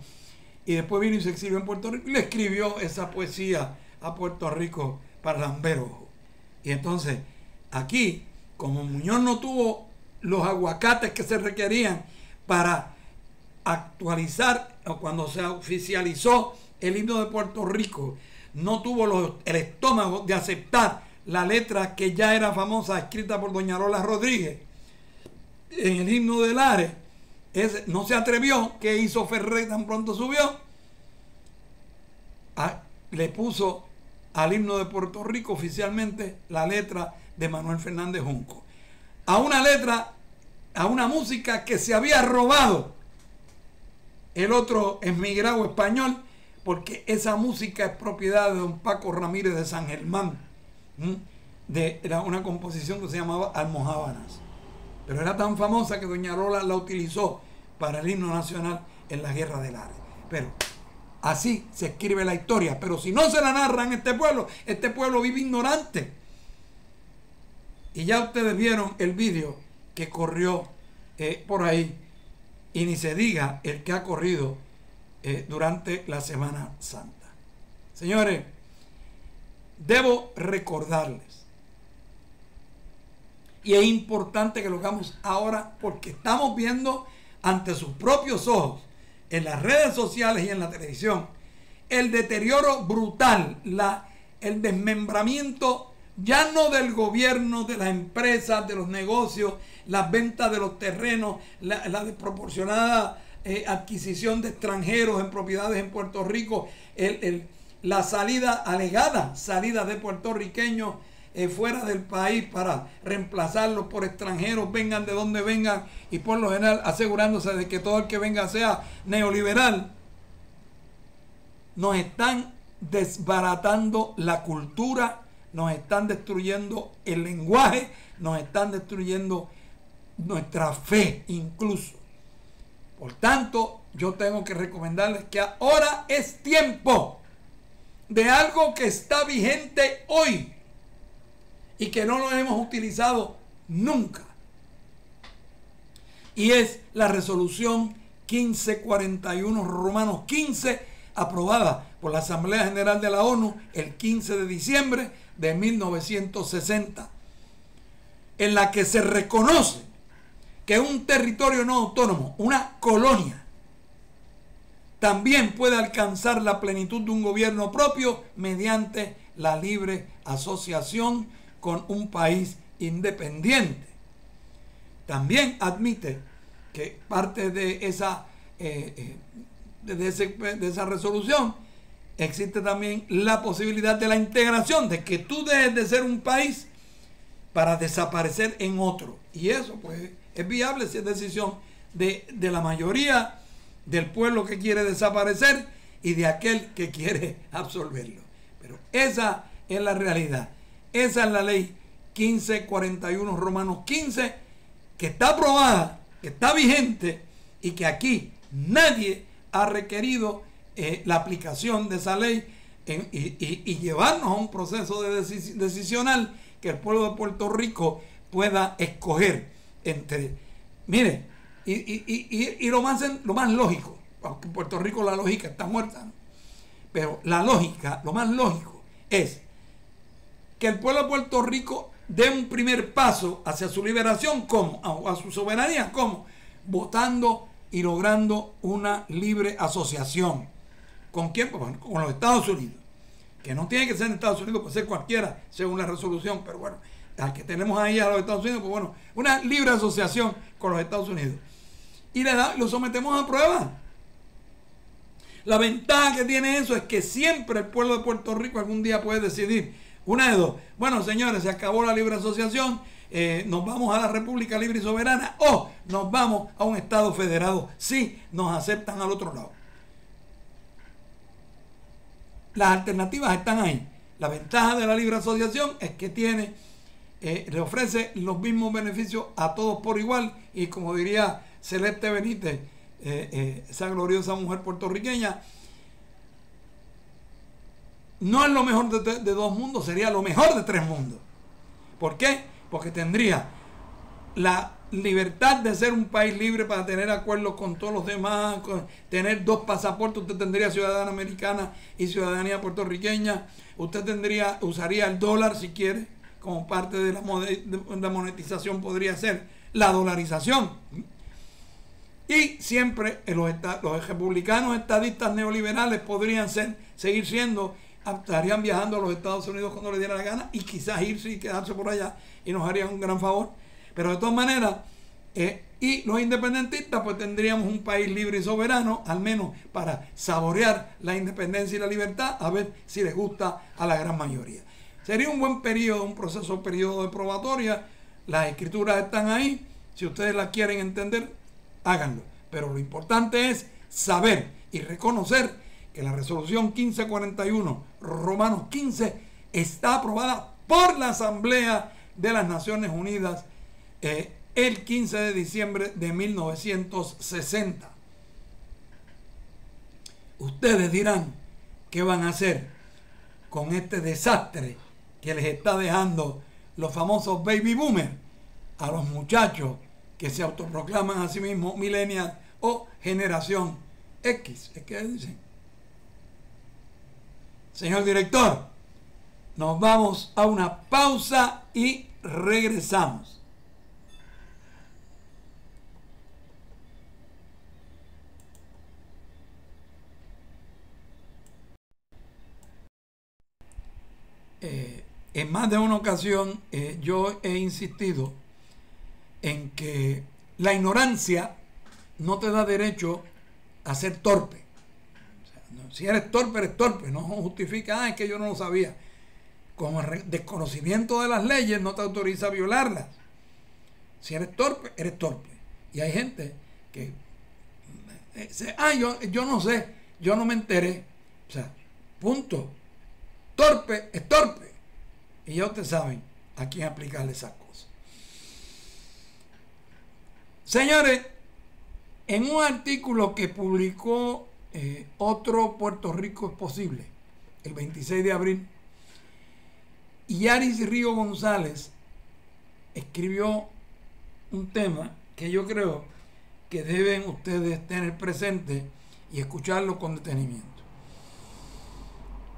Speaker 1: y después vino y se exilió en Puerto Rico y le escribió esa poesía a Puerto Rico para lamber ojo. Y entonces aquí, como Muñoz no tuvo los aguacates que se requerían para actualizar, o cuando se oficializó el himno de Puerto Rico, no tuvo el estómago de aceptar la letra que ya era famosa, escrita por doña Lola Rodríguez en el himno de Lares. No se atrevió. ¿Qué hizo Ferré tan pronto subió? Le puso al himno de Puerto Rico oficialmente la letra de Manuel Fernández Junco, a una letra, a una música que se había robado el otro emigrado español, porque esa música es propiedad de don Paco Ramírez de San Germán. Era una composición que se llamaba Almojábanas, pero era tan famosa que doña Lola la utilizó para el himno nacional en la Guerra de Lares. Pero así se escribe la historia. Pero si no se la narran este pueblo vive ignorante. Y ya ustedes vieron el vídeo que corrió por ahí, y ni se diga el que ha corrido durante la Semana Santa. Señores, debo recordarles, y es importante que lo hagamos ahora, porque estamos viendo ante sus propios ojos, en las redes sociales y en la televisión, el deterioro brutal, el desmembramiento, ya no del gobierno, de las empresas, de los negocios, las ventas de los terrenos, la desproporcionada adquisición de extranjeros en propiedades en Puerto Rico, la alegada salida de puertorriqueños fuera del país para reemplazarlos por extranjeros, vengan de donde vengan, y por lo general asegurándose de que todo el que venga sea neoliberal. Nos están desbaratando la cultura, nos están destruyendo el lenguaje, nos están destruyendo nuestra fe incluso. Por tanto, yo tengo que recomendarles que ahora es tiempo de algo que está vigente hoy y que no lo hemos utilizado nunca. Y es la resolución 1541 Romanos 15, aprobada por la Asamblea General de la ONU el 15 de diciembre de 1960, en la que se reconoce que un territorio no autónomo, una colonia, también puede alcanzar la plenitud de un gobierno propio mediante la libre asociación con un país independiente. También admite que parte de esa resolución existe también la posibilidad de la integración, de que tú dejes de ser un país para desaparecer en otro. Y eso pues es viable si es decisión de la mayoría del pueblo que quiere desaparecer y de aquel que quiere absorberlo. Pero esa es la realidad. Esa es la ley 1541 Romanos 15, que está aprobada, que está vigente, y que aquí nadie ha requerido la aplicación de esa ley y llevarnos a un proceso decisional que el pueblo de Puerto Rico pueda escoger entre, mire, y lo más lógico, aunque en Puerto Rico la lógica está muerta, ¿no? Pero la lógica, lo más lógico es que el pueblo de Puerto Rico dé un primer paso hacia su liberación, ¿cómo? A su soberanía, ¿cómo? Votando y logrando una libre asociación. ¿Con quién? Pues bueno, con los Estados Unidos, que no tiene que ser en Estados Unidos, puede ser cualquiera según la resolución, pero bueno, al que tenemos ahí a los Estados Unidos, pues bueno, una libre asociación con los Estados Unidos, y lo sometemos a prueba. La ventaja que tiene eso es que siempre el pueblo de Puerto Rico algún día puede decidir Una de dos. Bueno, señores, se acabó la libre asociación, nos vamos a la República Libre y Soberana o nos vamos a un Estado federado si nos aceptan al otro lado. Las alternativas están ahí. La ventaja de la libre asociación es que le ofrece los mismos beneficios a todos por igual, y como diría Celeste Benítez, esa gloriosa mujer puertorriqueña, no es lo mejor de dos mundos, sería lo mejor de tres mundos. ¿Por qué? Porque tendría la libertad de ser un país libre para tener acuerdos con todos los demás, tener dos pasaportes. Usted tendría ciudadanía americana y ciudadanía puertorriqueña. Usted usaría el dólar si quiere, como parte de la monetización podría ser la dolarización. Y siempre los republicanos estadistas neoliberales podrían seguir siendo, estarían viajando a los Estados Unidos cuando les diera la gana, y quizás irse y quedarse por allá y nos harían un gran favor. Pero de todas maneras, y los independentistas pues tendríamos un país libre y soberano, al menos para saborear la independencia y la libertad, a ver si les gusta a la gran mayoría. Sería un buen periodo, un periodo de probatoria. Las escrituras están ahí, si ustedes las quieren entender, háganlo. Pero lo importante es saber y reconocer que la resolución 1541, Romanos 15, está aprobada por la Asamblea de las Naciones Unidas el 15 de diciembre de 1960. Ustedes dirán, ¿qué van a hacer con este desastre que les está dejando los famosos baby boomers a los muchachos que se autoproclaman a sí mismos millennials o generación X? Es que dicen. Señor director, nos vamos a una pausa y regresamos. En más de una ocasión yo he insistido en que la ignorancia no te da derecho a ser torpe. O sea, si eres torpe, no justifica, es que yo no lo sabía. Como el desconocimiento de las leyes no te autoriza a violarlas. Si eres torpe, eres torpe. Y hay gente que yo no sé, yo no me enteré. O sea, punto. Torpe es torpe. Y ya ustedes saben a quién aplicarle esas cosas. Señores, en un artículo que publicó otro Puerto Rico es Posible, el 26 de abril, Yaris Río González escribió un tema que yo creo que deben ustedes tener presente y escucharlo con detenimiento.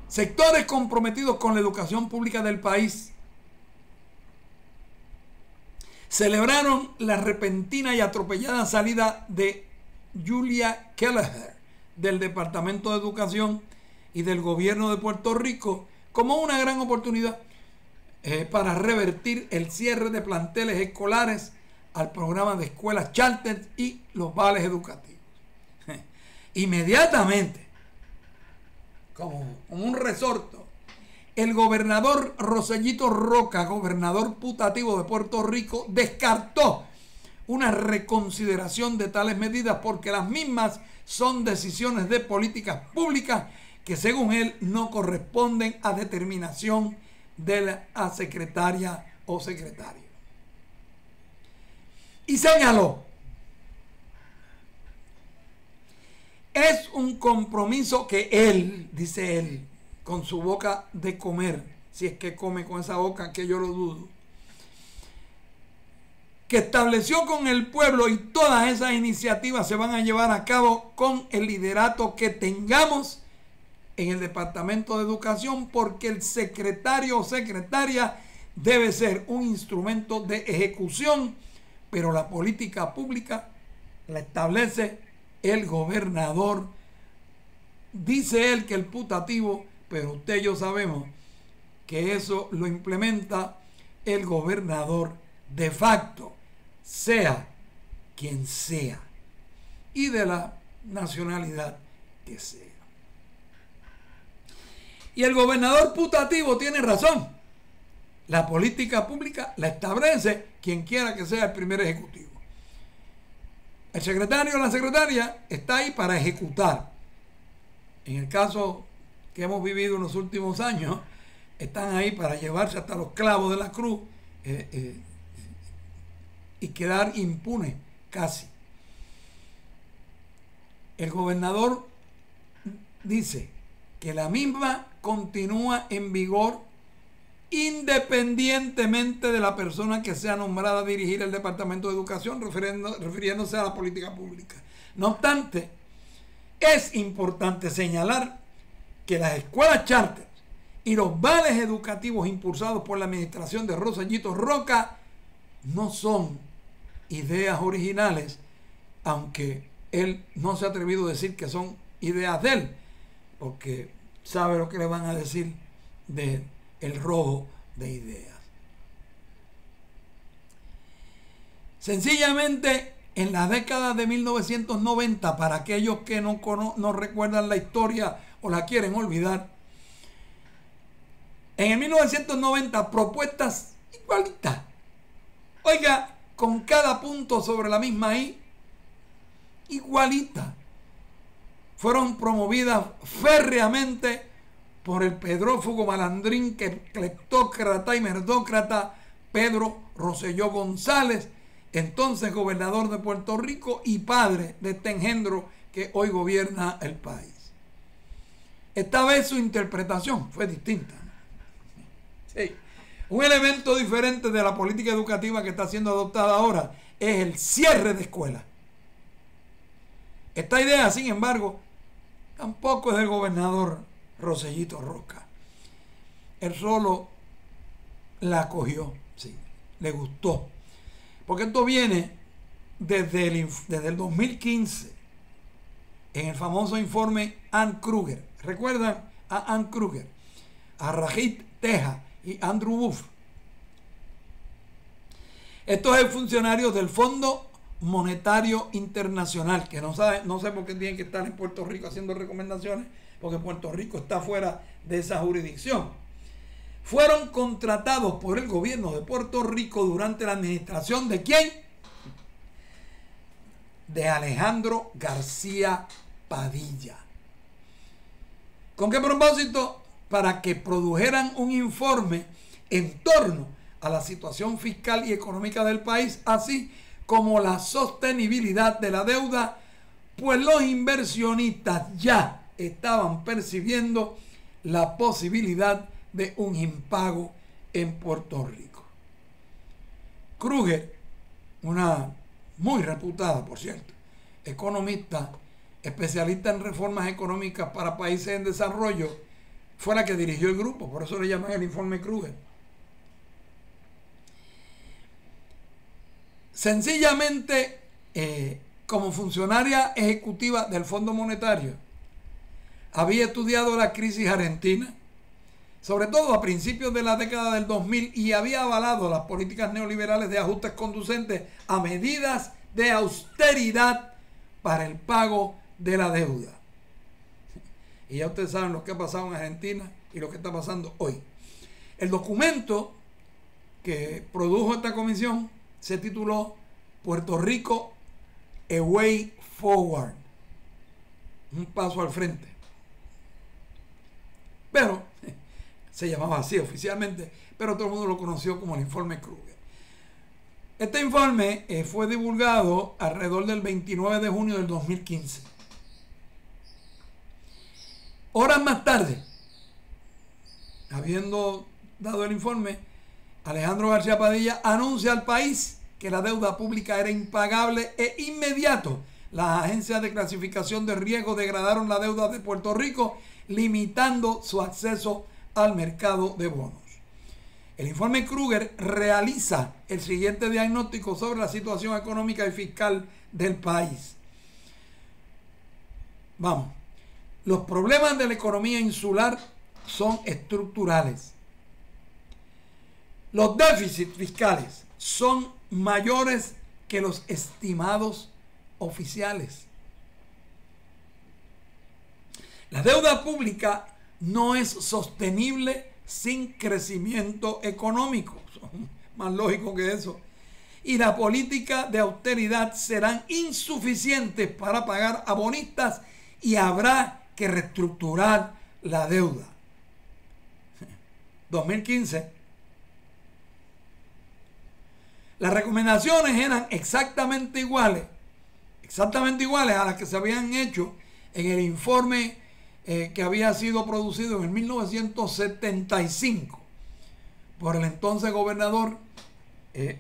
Speaker 1: Sectores comprometidos con la educación pública del país celebraron la repentina y atropellada salida de Julia Kelleher del Departamento de Educación y del Gobierno de Puerto Rico como una gran oportunidad para revertir el cierre de planteles escolares al programa de escuelas charter y los vales educativos. Inmediatamente, como un resorto, el gobernador Rosellito Roca, gobernador putativo de Puerto Rico, descartó una reconsideración de tales medidas porque las mismas son decisiones de políticas públicas que, según él, no corresponden a determinación de la secretaria o secretario. Y señaló: es un compromiso que él, dice él, con su boca de comer, si es que come con esa boca, que yo lo dudo, que estableció con el pueblo, y todas esas iniciativas se van a llevar a cabo con el liderato que tengamos en el Departamento de Educación, porque el secretario o secretaria debe ser un instrumento de ejecución, pero la política pública la establece el gobernador. Dice él que el putativo, pero usted y yo sabemos que eso lo implementa el gobernador de facto, sea quien sea y de la nacionalidad que sea. Y el gobernador putativo tiene razón. La política pública la establece quien quiera que sea el primer ejecutivo. El secretario o la secretaria está ahí para ejecutar. En el caso que hemos vivido en los últimos años, están ahí para llevarse hasta los clavos de la cruz y quedar impune casi. El gobernador dice que la misma continúa en vigor independientemente de la persona que sea nombrada a dirigir el Departamento de Educación, refiriéndose a la política pública. No obstante, es importante señalar que las escuelas charter y los vales educativos impulsados por la administración de Rosellito Roca no son ideas originales, aunque él no se ha atrevido a decir que son ideas de él, porque sabe lo que le van a decir de el robo de ideas. Sencillamente, en la década de 1990, para aquellos que no recuerdan la historia o la quieren olvidar, en el 1990 propuestas igualitas, oiga, con cada punto sobre la misma I, igualita, fueron promovidas férreamente por el pedrófugo malandrín, cleptócrata y merdócrata Pedro Rosselló González, entonces gobernador de Puerto Rico y padre de este engendro que hoy gobierna el país. Esta vez su interpretación fue distinta. Sí. Un elemento diferente de la política educativa que está siendo adoptada ahora es el cierre de escuelas. Esta idea, sin embargo, tampoco es del gobernador Rosellito Roca. Él solo la acogió, sí, le gustó. Porque esto viene desde el 2015, en el famoso informe Ann Kruger. ¿Recuerdan a Ann Kruger? A Rajit Teja y Andrew Wolf. Estos son funcionarios del Fondo Monetario Internacional, que no sé por qué tienen que estar en Puerto Rico haciendo recomendaciones, porque Puerto Rico está fuera de esa jurisdicción. Fueron contratados por el gobierno de Puerto Rico durante la administración ¿de quién? De Alejandro García Padilla. ¿Con qué propósito? Para que produjeran un informe en torno a la situación fiscal y económica del país, así como la sostenibilidad de la deuda, pues los inversionistas ya estaban percibiendo la posibilidad de un impago en Puerto Rico. Kruger, una muy reputada, por cierto, economista, especialista en reformas económicas para países en desarrollo, fue la que dirigió el grupo, por eso le llaman el informe Kruger. Sencillamente, como funcionaria ejecutiva del Fondo Monetario, había estudiado la crisis argentina, sobre todo a principios de la década del 2000, y había avalado las políticas neoliberales de ajustes conducentes a medidas de austeridad para el pago de la deuda. Y ya ustedes saben lo que ha pasado en Argentina y lo que está pasando hoy. El documento que produjo esta comisión se tituló Puerto Rico A Way Forward, un paso al frente. Pero se llamaba así oficialmente, pero todo el mundo lo conoció como el informe Kruger. Este informe fue divulgado alrededor del 29 de junio del 2015. Horas más tarde, habiendo dado el informe, Alejandro García Padilla anuncia al país que la deuda pública era impagable e inmediato. Las agencias de clasificación de riesgo degradaron la deuda de Puerto Rico, limitando su acceso al mercado de bonos. El informe Kruger realiza el siguiente diagnóstico sobre la situación económica y fiscal del país. Vamos. Los problemas de la economía insular son estructurales. Los déficits fiscales son mayores que los estimados oficiales. La deuda pública no es sostenible sin crecimiento económico. Más lógico que eso. Y la política de austeridad serán insuficientes para pagar a bonistas y habrá que reestructurar la deuda. 2015. Las recomendaciones eran exactamente iguales a las que se habían hecho en el informe que había sido producido en el 1975 por el entonces gobernador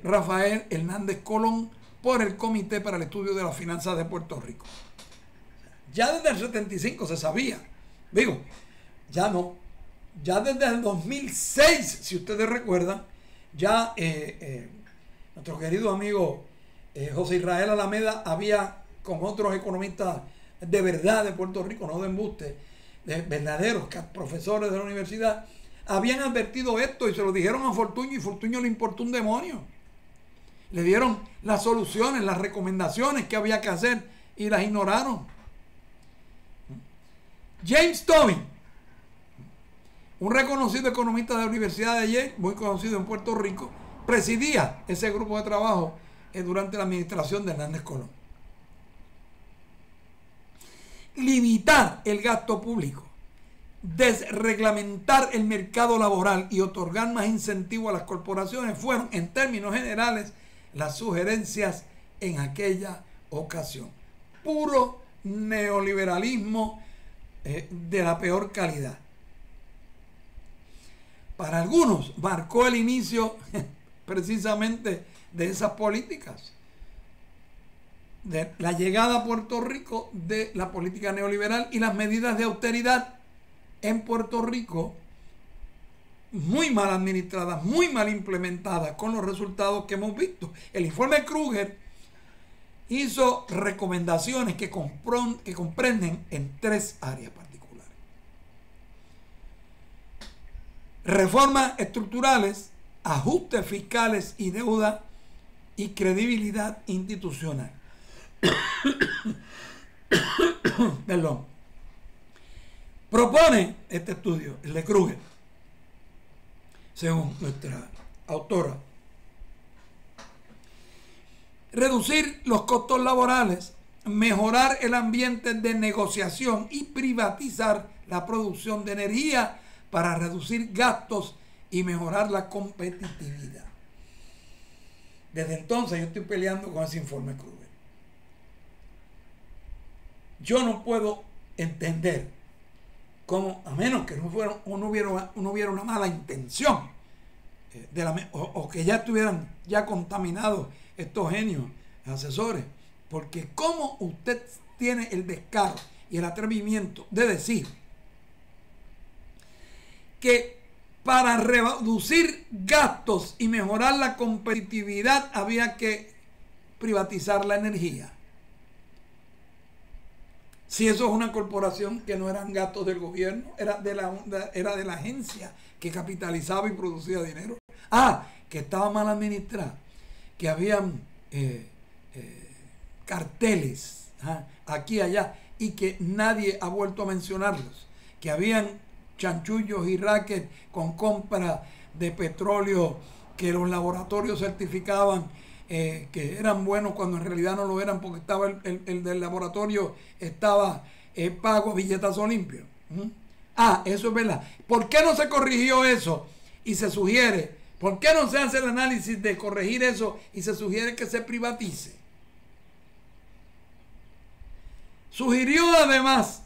Speaker 1: Rafael Hernández Colón por el Comité para el Estudio de las Finanzas de Puerto Rico. Ya desde el 75 se sabía, digo, ya no, ya desde el 2006, si ustedes recuerdan, ya nuestro querido amigo José Israel Alameda había, con otros economistas de verdad de Puerto Rico, no de embuste, de verdaderos profesores de la universidad, habían advertido esto y se lo dijeron a Fortuño, y Fortuño le importó un demonio. Le dieron las soluciones, las recomendaciones que había que hacer y las ignoraron. James Tobin, un reconocido economista de la Universidad de Yale, muy conocido en Puerto Rico, presidía ese grupo de trabajo durante la administración de Hernández Colón. Limitar el gasto público, desreglamentar el mercado laboral y otorgar más incentivos a las corporaciones fueron, en términos generales, las sugerencias en aquella ocasión. Puro neoliberalismo de la peor calidad. Para algunos marcó el inicio precisamente de esas políticas, de la llegada a Puerto Rico de la política neoliberal y las medidas de austeridad en Puerto Rico, muy mal administradas, muy mal implementadas, con los resultados que hemos visto. El informe Kruger hizo recomendaciones que comprenden en 3 áreas particulares: reformas estructurales, ajustes fiscales y deuda, y credibilidad institucional. Perdón. Propone este estudio, el de Kruger, según nuestra autora, reducir los costos laborales, mejorar el ambiente de negociación y privatizar la producción de energía para reducir gastos y mejorar la competitividad. Desde entonces yo estoy peleando con ese informe Kruger. Yo no puedo entender cómo, a menos que no hubiera una mala intención, o que ya estuvieran ya contaminados estos genios asesores, porque cómo usted tiene el descaro y el atrevimiento de decir que para reducir gastos y mejorar la competitividad había que privatizar la energía. Si eso es una corporación que no eran gastos del gobierno, era de la agencia que capitalizaba y producía dinero. Que estaba mal administrada, que habían carteles aquí y allá, y que nadie ha vuelto a mencionarlos, que habían chanchullos y rackets con compra de petróleo que los laboratorios certificaban que eran buenos cuando en realidad no lo eran, porque estaba el del laboratorio estaba pago a billetazo limpio. Eso es verdad. ¿Por qué no se corrigió eso? Y se sugiere, ¿por qué no se hace el análisis de corregir eso y se sugiere que se privatice? Sugirió además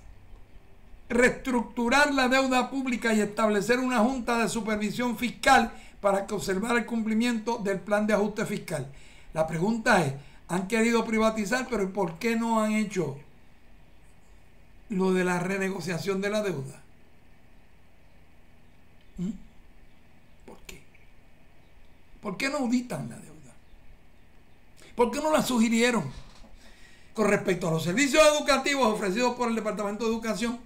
Speaker 1: reestructurar la deuda pública y establecer una junta de supervisión fiscal para que observara el cumplimiento del plan de ajuste fiscal. La pregunta es, han querido privatizar, pero ¿por qué no han hecho lo de la renegociación de la deuda? ¿Por qué? ¿Por qué no auditan la deuda? ¿Por qué no la sugirieron? Con respecto a los servicios educativos ofrecidos por el Departamento de Educación,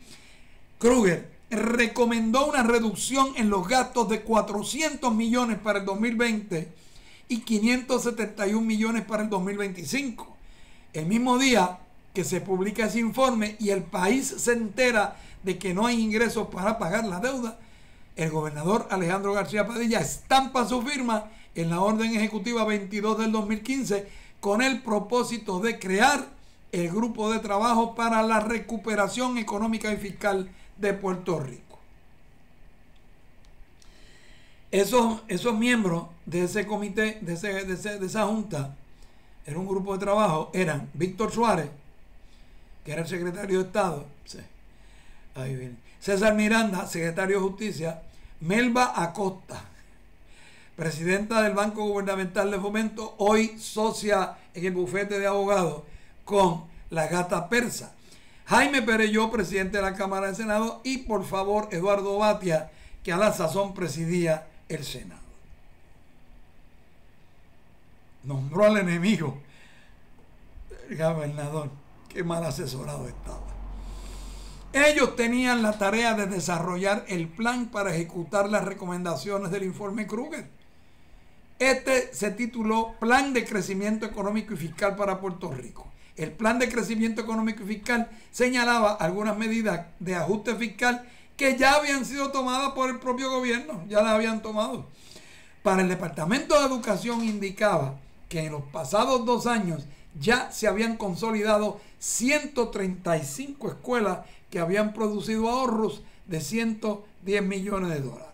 Speaker 1: Kruger recomendó una reducción en los gastos de 400 millones para el 2020 y 571 millones para el 2025. El mismo día que se publica ese informe y el país se entera de que no hay ingresos para pagar la deuda, el gobernador Alejandro García Padilla estampa su firma en la orden ejecutiva 22 del 2015 con el propósito de crear el grupo de trabajo para la recuperación económica y fiscal de Puerto Rico. Esos miembros de ese comité, de esa junta, era un grupo de trabajo, eran Víctor Suárez, que era el secretario de Estado, sí, ahí viene, César Miranda, secretario de Justicia, Melba Acosta, presidenta del Banco Gubernamental de Fomento, hoy socia en el bufete de abogados con la gata persa, Jaime Perelló, presidente de la Cámara de Senado, y por favor Eduardo Batia, que a la sazón presidía el Senado. Nombró al enemigo, el gobernador. Qué mal asesorado estaba. Ellos tenían la tarea de desarrollar el plan para ejecutar las recomendaciones del informe Krueger. Este se tituló Plan de Crecimiento Económico y Fiscal para Puerto Rico. El plan de crecimiento económico y fiscal señalaba algunas medidas de ajuste fiscal que ya habían sido tomadas por el propio gobierno, ya las habían tomado. Para el Departamento de Educación indicaba que en los pasados 2 años ya se habían consolidado 135 escuelas que habían producido ahorros de 110 millones de dólares.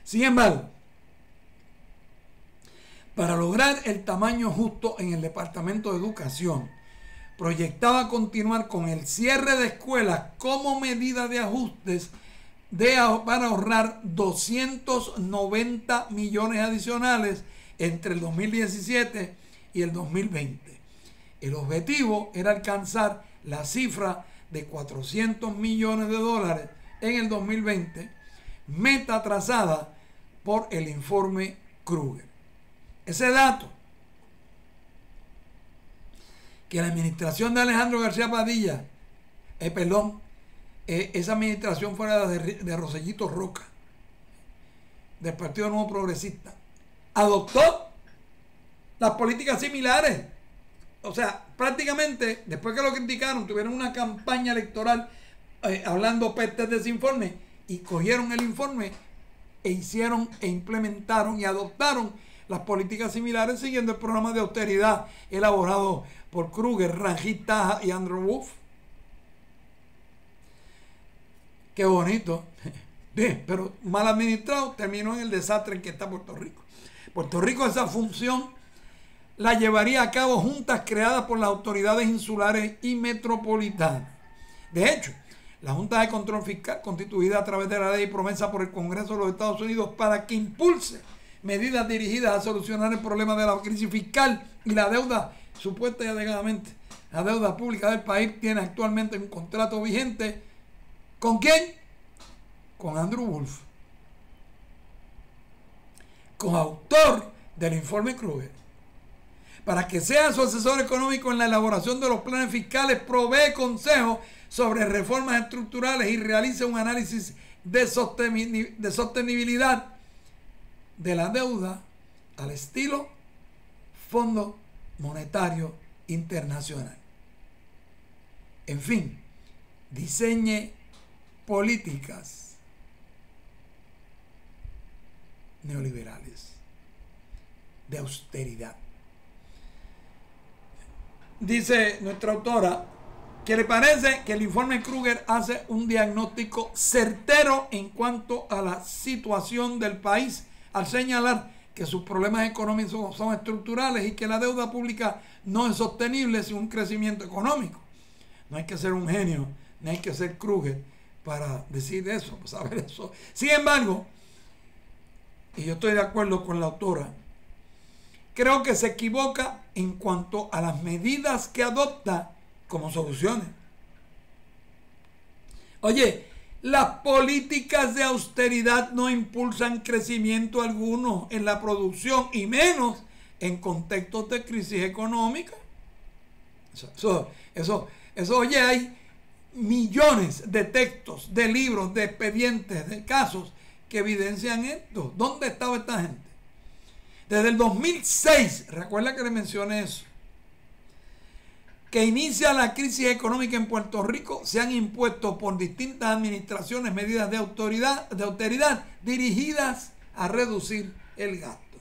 Speaker 1: Sin embargo, para lograr el tamaño justo en el Departamento de Educación, proyectaba continuar con el cierre de escuelas como medida de ajustes para ahorrar 290 millones adicionales entre el 2017 y el 2020. El objetivo era alcanzar la cifra de 400 millones de dólares en el 2020, meta trazada por el informe Krueger. Ese dato que la administración de Alejandro García Padilla, esa administración fuera de Rosellito Roca, del Partido Nuevo Progresista, adoptó las políticas similares. O sea, prácticamente, después que lo criticaron, tuvieron una campaña electoral hablando pestes de ese informe, y cogieron el informe e hicieron e implementaron y adoptaron las políticas similares siguiendo el programa de austeridad elaborado por Krueger, Ranjit Taja y Andrew Wolf. Qué bonito. Bien, pero mal administrado terminó en el desastre en que está Puerto Rico. Puerto Rico, esa función la llevaría a cabo juntas creadas por las autoridades insulares y metropolitanas. De hecho, la Junta de Control Fiscal, constituida a través de la ley promesa por el Congreso de los Estados Unidos para que impulse medidas dirigidas a solucionar el problema de la crisis fiscal y la deuda, supuesta y alegadamente, la deuda pública del país, tiene actualmente un contrato vigente. ¿Con quién? Con Andrew Wolf, coautor del informe Krueger. Para que sea su asesor económico en la elaboración de los planes fiscales, provee consejos sobre reformas estructurales y realice un análisis de sostenibilidad de la deuda al estilo Fondo Monetario Internacional. En fin, diseñe políticas neoliberales de austeridad. Dice nuestra autora que le parece que el informe Krueger hace un diagnóstico certero en cuanto a la situación del país, al señalar que sus problemas económicos son estructurales y que la deuda pública no es sostenible sin un crecimiento económico. No hay que ser un genio, ni hay que ser Krueger para decir eso, pues saber eso. Sin embargo, y yo estoy de acuerdo con la autora, creo que se equivoca en cuanto a las medidas que adopta como soluciones. Oye, las políticas de austeridad no impulsan crecimiento alguno en la producción y menos en contextos de crisis económica. Oye, hay millones de textos, de libros, de expedientes, de casos que evidencian esto. ¿Dónde estaba esta gente? Desde el 2006, recuerda que le mencioné eso, que inicia la crisis económica en Puerto Rico, se han impuesto por distintas administraciones medidas de austeridad dirigidas a reducir el gasto.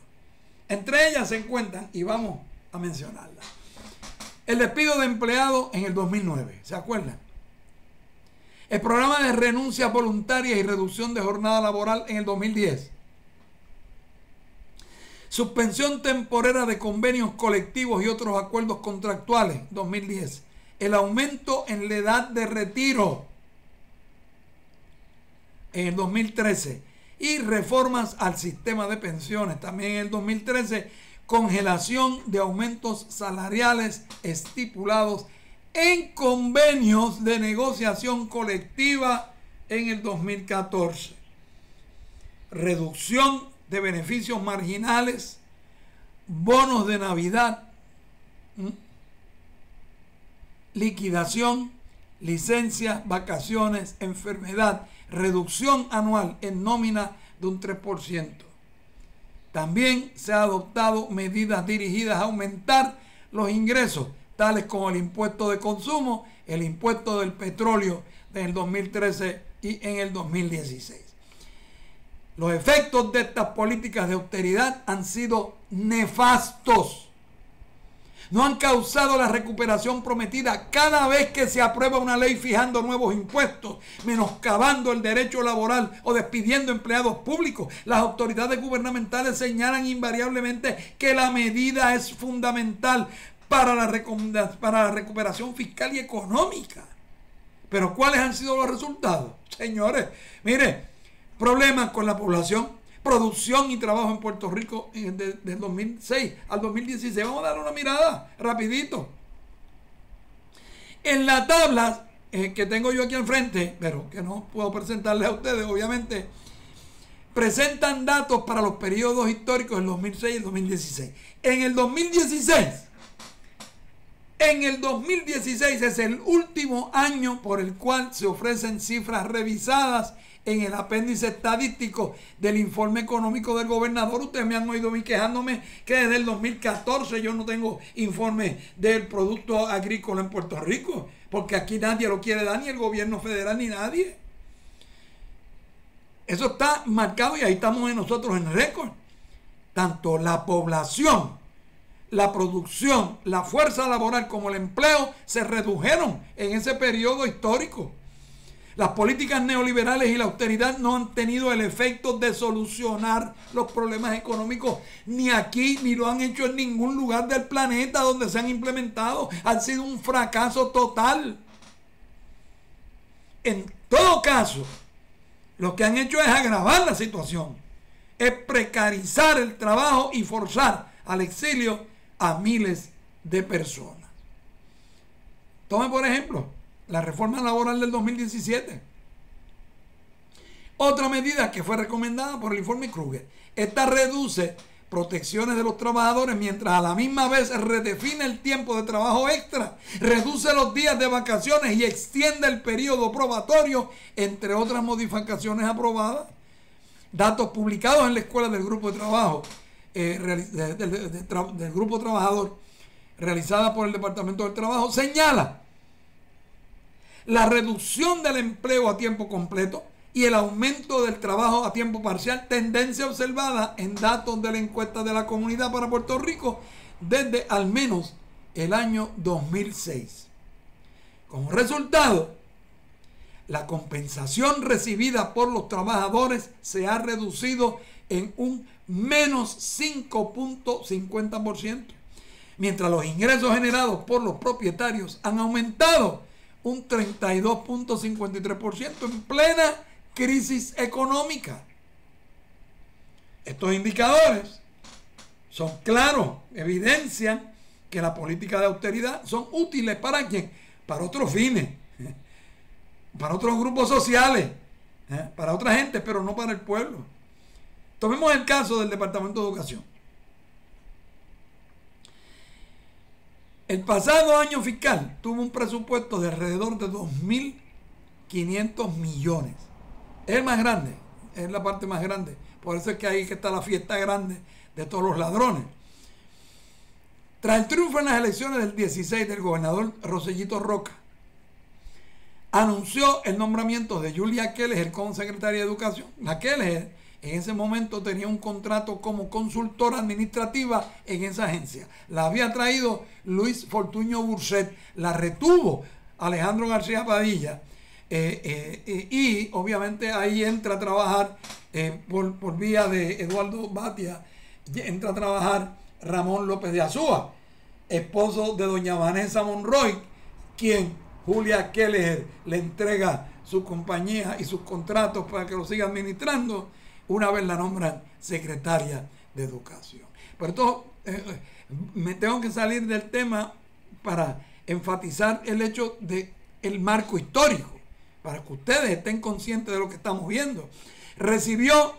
Speaker 1: Entre ellas se encuentran, y vamos a mencionarlas, el despido de empleados en el 2009, ¿se acuerdan? El programa de renuncias voluntarias y reducción de jornada laboral en el 2010. Suspensión temporera de convenios colectivos y otros acuerdos contractuales, 2010. El aumento en la edad de retiro en el 2013. Y reformas al sistema de pensiones, también en el 2013. Congelación de aumentos salariales estipulados en convenios de negociación colectiva en el 2014. Reducción de beneficios marginales, bonos de Navidad, liquidación, licencias, vacaciones, enfermedad, reducción anual en nómina de un 3%. También se han adoptado medidas dirigidas a aumentar los ingresos, tales como el impuesto de consumo, el impuesto del petróleo en el 2013 y en el 2016. Los efectos de estas políticas de austeridad han sido nefastos. No han causado la recuperación prometida. Cada vez que se aprueba una ley fijando nuevos impuestos, menoscabando el derecho laboral o despidiendo empleados públicos, las autoridades gubernamentales señalan invariablemente que la medida es fundamental para la recuperación fiscal y económica. Pero ¿cuáles han sido los resultados? Señores, mire, problemas con la población, producción y trabajo en Puerto Rico desde el 2006 al 2016. Vamos a dar una mirada rapidito. En la tabla que tengo yo aquí al frente, pero que no puedo presentarles a ustedes, obviamente, presentan datos para los periodos históricos del 2006 y el 2016. En el 2016 es el último año por el cual se ofrecen cifras revisadas en el apéndice estadístico del informe económico del gobernador. Ustedes me han oído a mí quejándome que desde el 2014 yo no tengo informe del producto agrícola en Puerto Rico, porque aquí nadie lo quiere dar, ni el gobierno federal, ni nadie. Eso está marcado y ahí estamos nosotros en récord. Tanto la población, la producción, la fuerza laboral como el empleo se redujeron en ese periodo histórico. Las políticas neoliberales y la austeridad no han tenido el efecto de solucionar los problemas económicos ni aquí, ni lo han hecho en ningún lugar del planeta donde se han implementado. Han sido un fracaso total. En todo caso, lo que han hecho es agravar la situación, es precarizar el trabajo y forzar al exilio a miles de personas. Tome por ejemplo la reforma laboral del 2017. Otra medida que fue recomendada por el informe Kruger. Esta reduce protecciones de los trabajadores mientras a la misma vez redefine el tiempo de trabajo extra, reduce los días de vacaciones y extiende el periodo probatorio, entre otras modificaciones aprobadas. Datos publicados en la escuela del grupo de trabajo, del grupo trabajador, realizada por el Departamento del Trabajo, señala la reducción del empleo a tiempo completo y el aumento del trabajo a tiempo parcial, tendencia observada en datos de la encuesta de la comunidad para Puerto Rico desde al menos el año 2006. Como resultado, la compensación recibida por los trabajadores se ha reducido en un menos 5.50%, mientras los ingresos generados por los propietarios han aumentado un 32.53% en plena crisis económica. Estos indicadores son claros, evidencian que la política de austeridad son útiles para ¿quién? Para otros fines, para otros grupos sociales, para otra gente, pero no para el pueblo. Tomemos el caso del Departamento de Educación. El pasado año fiscal tuvo un presupuesto de alrededor de 2.500 millones. Es el más grande, es la parte más grande. Por eso es que ahí que está la fiesta grande de todos los ladrones. Tras el triunfo en las elecciones del 16 del gobernador Rosellito Roca, anunció el nombramiento de Julia Kelleher como secretaria de Educación. La Kelleher en ese momento tenía un contrato como consultora administrativa en esa agencia. La había traído Luis Fortuño Burset, la retuvo Alejandro García Padilla, y obviamente ahí entra a trabajar por vía de Eduardo Batia, entra a trabajar Ramón López de Azúa, esposo de doña Vanessa Monroy, quien Julia Kelleher le entrega su compañía y sus contratos para que lo siga administrando una vez la nombran secretaria de Educación. Por esto me tengo que salir del tema para enfatizar el hecho del marco histórico, para que ustedes estén conscientes de lo que estamos viendo. Recibió,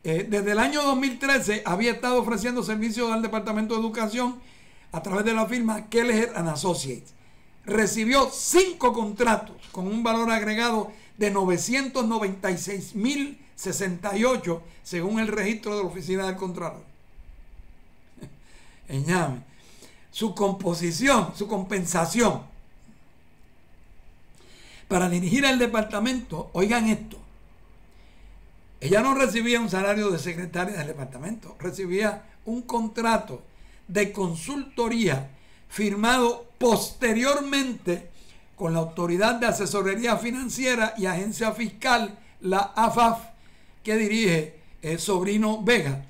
Speaker 1: desde el año 2013, había estado ofreciendo servicios al Departamento de Educación a través de la firma Kelleher & Associates. Recibió 5 contratos con un valor agregado de 996.068 según el registro de la Oficina del Contralor. Ñame. Su composición, su compensación para dirigir el departamento, oigan esto, ella no recibía un salario de secretaria del departamento, recibía un contrato de consultoría firmado posteriormente con la Autoridad de Asesoría Financiera y Agencia Fiscal, la AFAF, que dirige Sobrino Vega,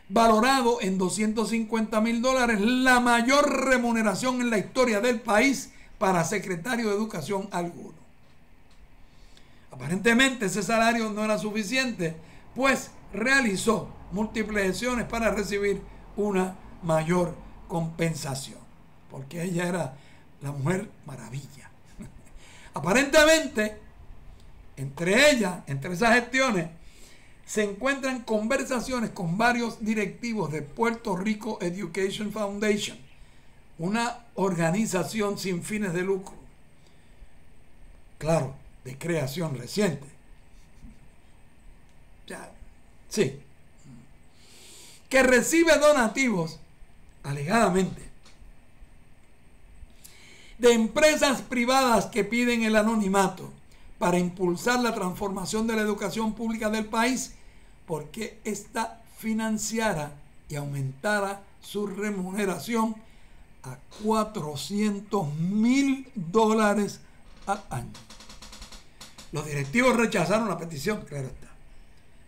Speaker 1: valorado en $250,000, la mayor remuneración en la historia del país para secretario de Educación alguno. Aparentemente ese salario no era suficiente, pues realizó múltiples gestiones para recibir una mayor compensación, porque ella era la mujer maravilla. Aparentemente, entre esas gestiones, se encuentran conversaciones con varios directivos de Puerto Rico Education Foundation, una organización sin fines de lucro, claro, de creación reciente. Sí. Que recibe donativos, alegadamente, de empresas privadas que piden el anonimato para impulsar la transformación de la educación pública del país, porque ésta financiara y aumentara su remuneración a $400,000 al año. Los directivos rechazaron la petición, claro está.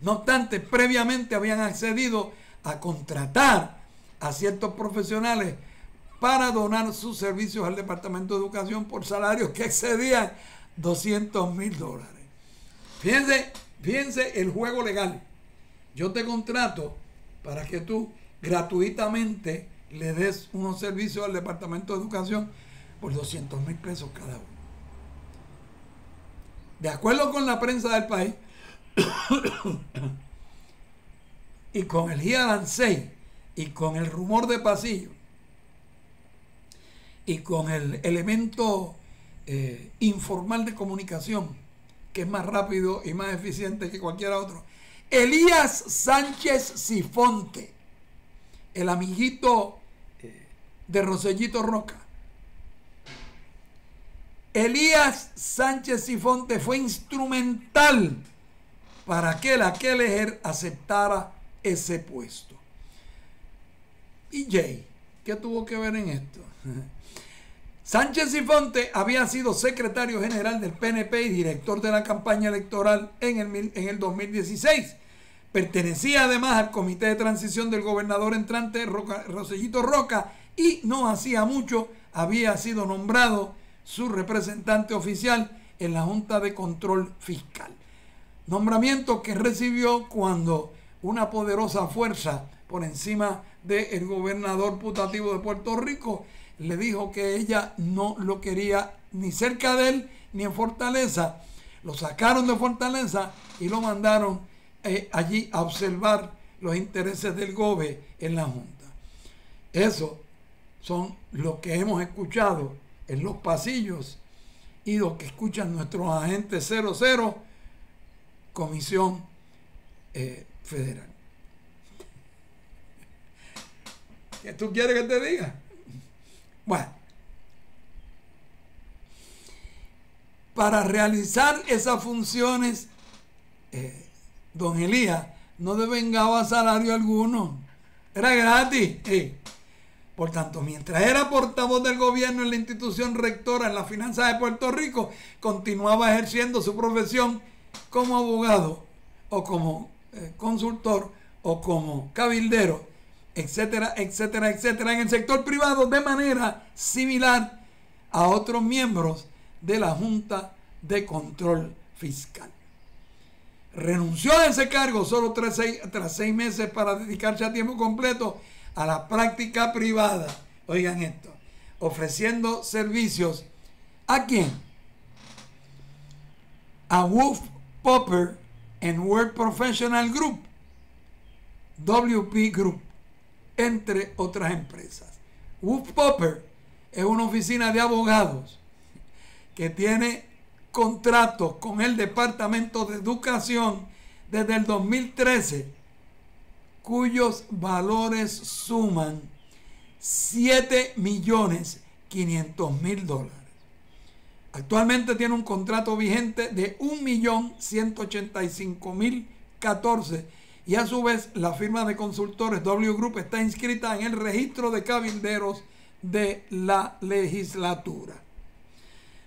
Speaker 1: No obstante, previamente habían accedido a contratar a ciertos profesionales para donar sus servicios al Departamento de Educación por salarios que excedían $200,000. Fíjense el juego legal. Yo te contrato para que tú gratuitamente le des unos servicios al Departamento de Educación por $200,000 cada uno. De acuerdo con la prensa del país y con el Hialansei y con el rumor de pasillo y con el elemento informal de comunicación, que es más rápido y más eficiente que cualquier otro, Elías Sánchez Sifonte, el amiguito de Rosellito Roca, Elías Sánchez Sifonte fue instrumental para que la Kelleher aceptara ese puesto. ¿Y Jay qué tuvo que ver en esto? Sánchez Sifonte había sido secretario general del PNP y director de la campaña electoral en el 2016. Pertenecía además al comité de transición del gobernador entrante Rosellito Roca, y no hacía mucho había sido nombrado su representante oficial en la Junta de Control Fiscal. Nombramiento que recibió cuando una poderosa fuerza por encima del gobernador putativo de Puerto Rico le dijo que ella no lo quería ni cerca de él ni en Fortaleza. Lo sacaron de Fortaleza y lo mandaron allí a observar los intereses del GOBE en la Junta. Eso son lo que hemos escuchado en los pasillos y lo que escuchan nuestros agentes 00, Comisión Federal. ¿Qué tú quieres que te diga? Bueno, para realizar esas funciones, don Elías no devengaba salario alguno, era gratis. Por tanto, mientras era portavoz del gobierno en la institución rectora en las finanzas de Puerto Rico, continuaba ejerciendo su profesión como abogado o como consultor o como cabildero, etcétera, etcétera, etcétera, en el sector privado, de manera similar a otros miembros de la Junta de Control Fiscal. Renunció a ese cargo solo tras 6 meses para dedicarse a tiempo completo a la práctica privada. Oigan esto, ofreciendo servicios ¿a quién? A Wolf Popper and Work Professional Group, WP Group, entre otras empresas. Wolf Popper es una oficina de abogados que tiene contratos con el Departamento de Educación desde el 2013, cuyos valores suman $7.500.000. Actualmente tiene un contrato vigente de $1.185.014 y a su vez la firma de consultores W Group está inscrita en el registro de cabilderos de la legislatura.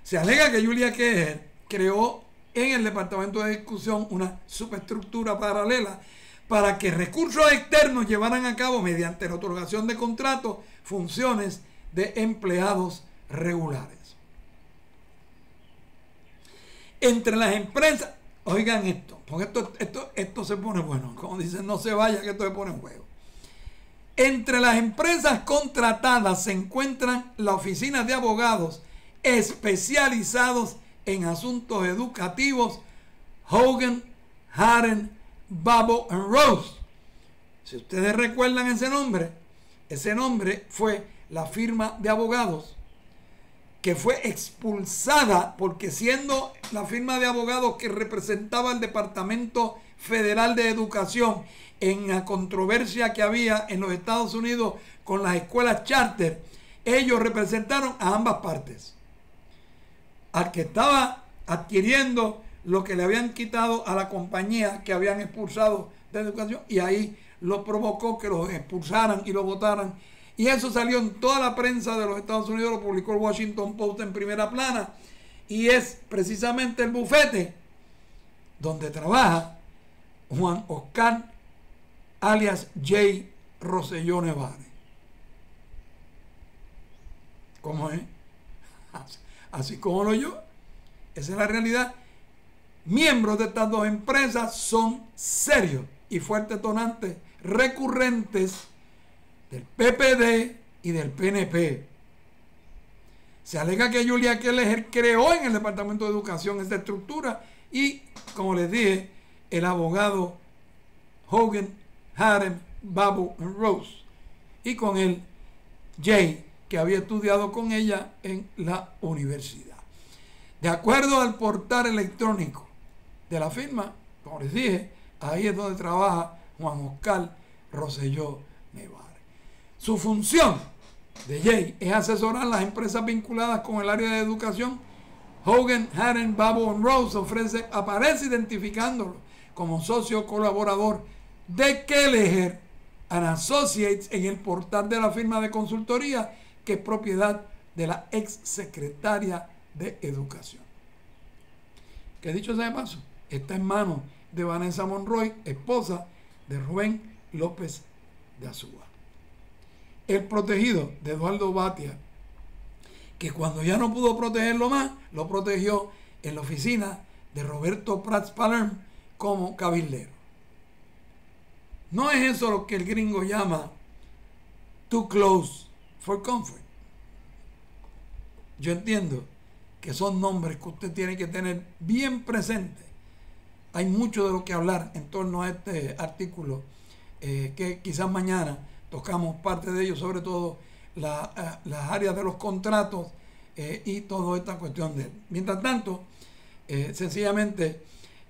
Speaker 1: Se alega que Julia Keller creó en el Departamento de Discusión una superestructura paralela para que recursos externos llevaran a cabo, mediante la otorgación de contratos, funciones de empleados regulares. Entre las empresas, oigan esto, porque esto se pone bueno, como dicen, no se vaya que esto se pone en juego. Entre las empresas contratadas se encuentran la oficina de abogados especializados en asuntos educativos Hogan, Haren, Babo and Rose. Si ustedes recuerdan ese nombre fue la firma de abogados que fue expulsada porque, siendo la firma de abogados que representaba al Departamento Federal de Educación en la controversia que había en los Estados Unidos con las escuelas charter, ellos representaron a ambas partes. Al que estaba adquiriendo lo que le habían quitado a la compañía que habían expulsado de educación, y ahí lo provocó que los expulsaran y lo votaran. Y eso salió en toda la prensa de los Estados Unidos, lo publicó el Washington Post en primera plana, y es precisamente el bufete donde trabaja Juan Oscar alias J. Rosselló Nevares. ¿Cómo es? Así como lo yo. Esa es la realidad. Miembros de estas dos empresas son serios y fuertes donantes recurrentes del PPD y del PNP. Se alega que Julia Keller creó en el Departamento de Educación esta estructura y, como les dije, el abogado Hogan, Haren, Babu y Rose, y con él Jay, que había estudiado con ella en la universidad. De acuerdo al portal electrónico de la firma, como les dije, ahí es donde trabaja Juan Oscar Rosselló Nevares. Su función de Jay es asesorar las empresas vinculadas con el área de educación. Hogan, Haren, Babu y Rose aparece identificándolo como socio colaborador de Keller and Associates en el portal de la firma de consultoría, que es propiedad de la ex secretaria de Educación, que, dicho sea de paso, está en manos de Vanessa Monroy, esposa de Rubén López de Azúa. El protegido de Eduardo Batia, que cuando ya no pudo protegerlo más, lo protegió en la oficina de Roberto Prats Palerm como cabildero. No es eso lo que el gringo llama too close for comfort. Yo entiendo que son nombres que usted tiene que tener bien presentes. Hay mucho de lo que hablar en torno a este artículo, que quizás mañana tocamos parte de ello, sobre todo las áreas de los contratos y toda esta cuestión de él. Mientras tanto, sencillamente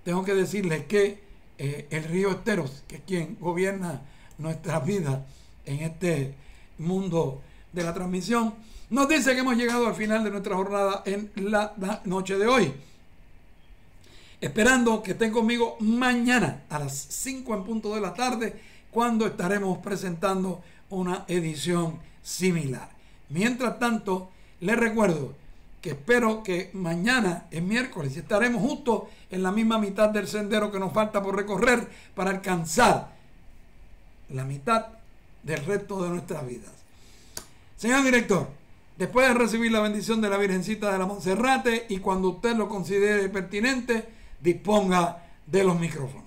Speaker 1: tengo que decirles que el río Esteros, que es quien gobierna nuestras vidas en este mundo de la transmisión, nos dice que hemos llegado al final de nuestra jornada en la noche de hoy. Esperando que estén conmigo mañana a las 5 en punto de la tarde, cuando estaremos presentando una edición similar. Mientras tanto, les recuerdo que espero que mañana, es miércoles, estaremos justo en la misma mitad del sendero que nos falta por recorrer para alcanzar la mitad del resto de nuestras vidas. Señor director, después de recibir la bendición de la Virgencita de la Monserrate y cuando usted lo considere pertinente, disponga de los micrófonos.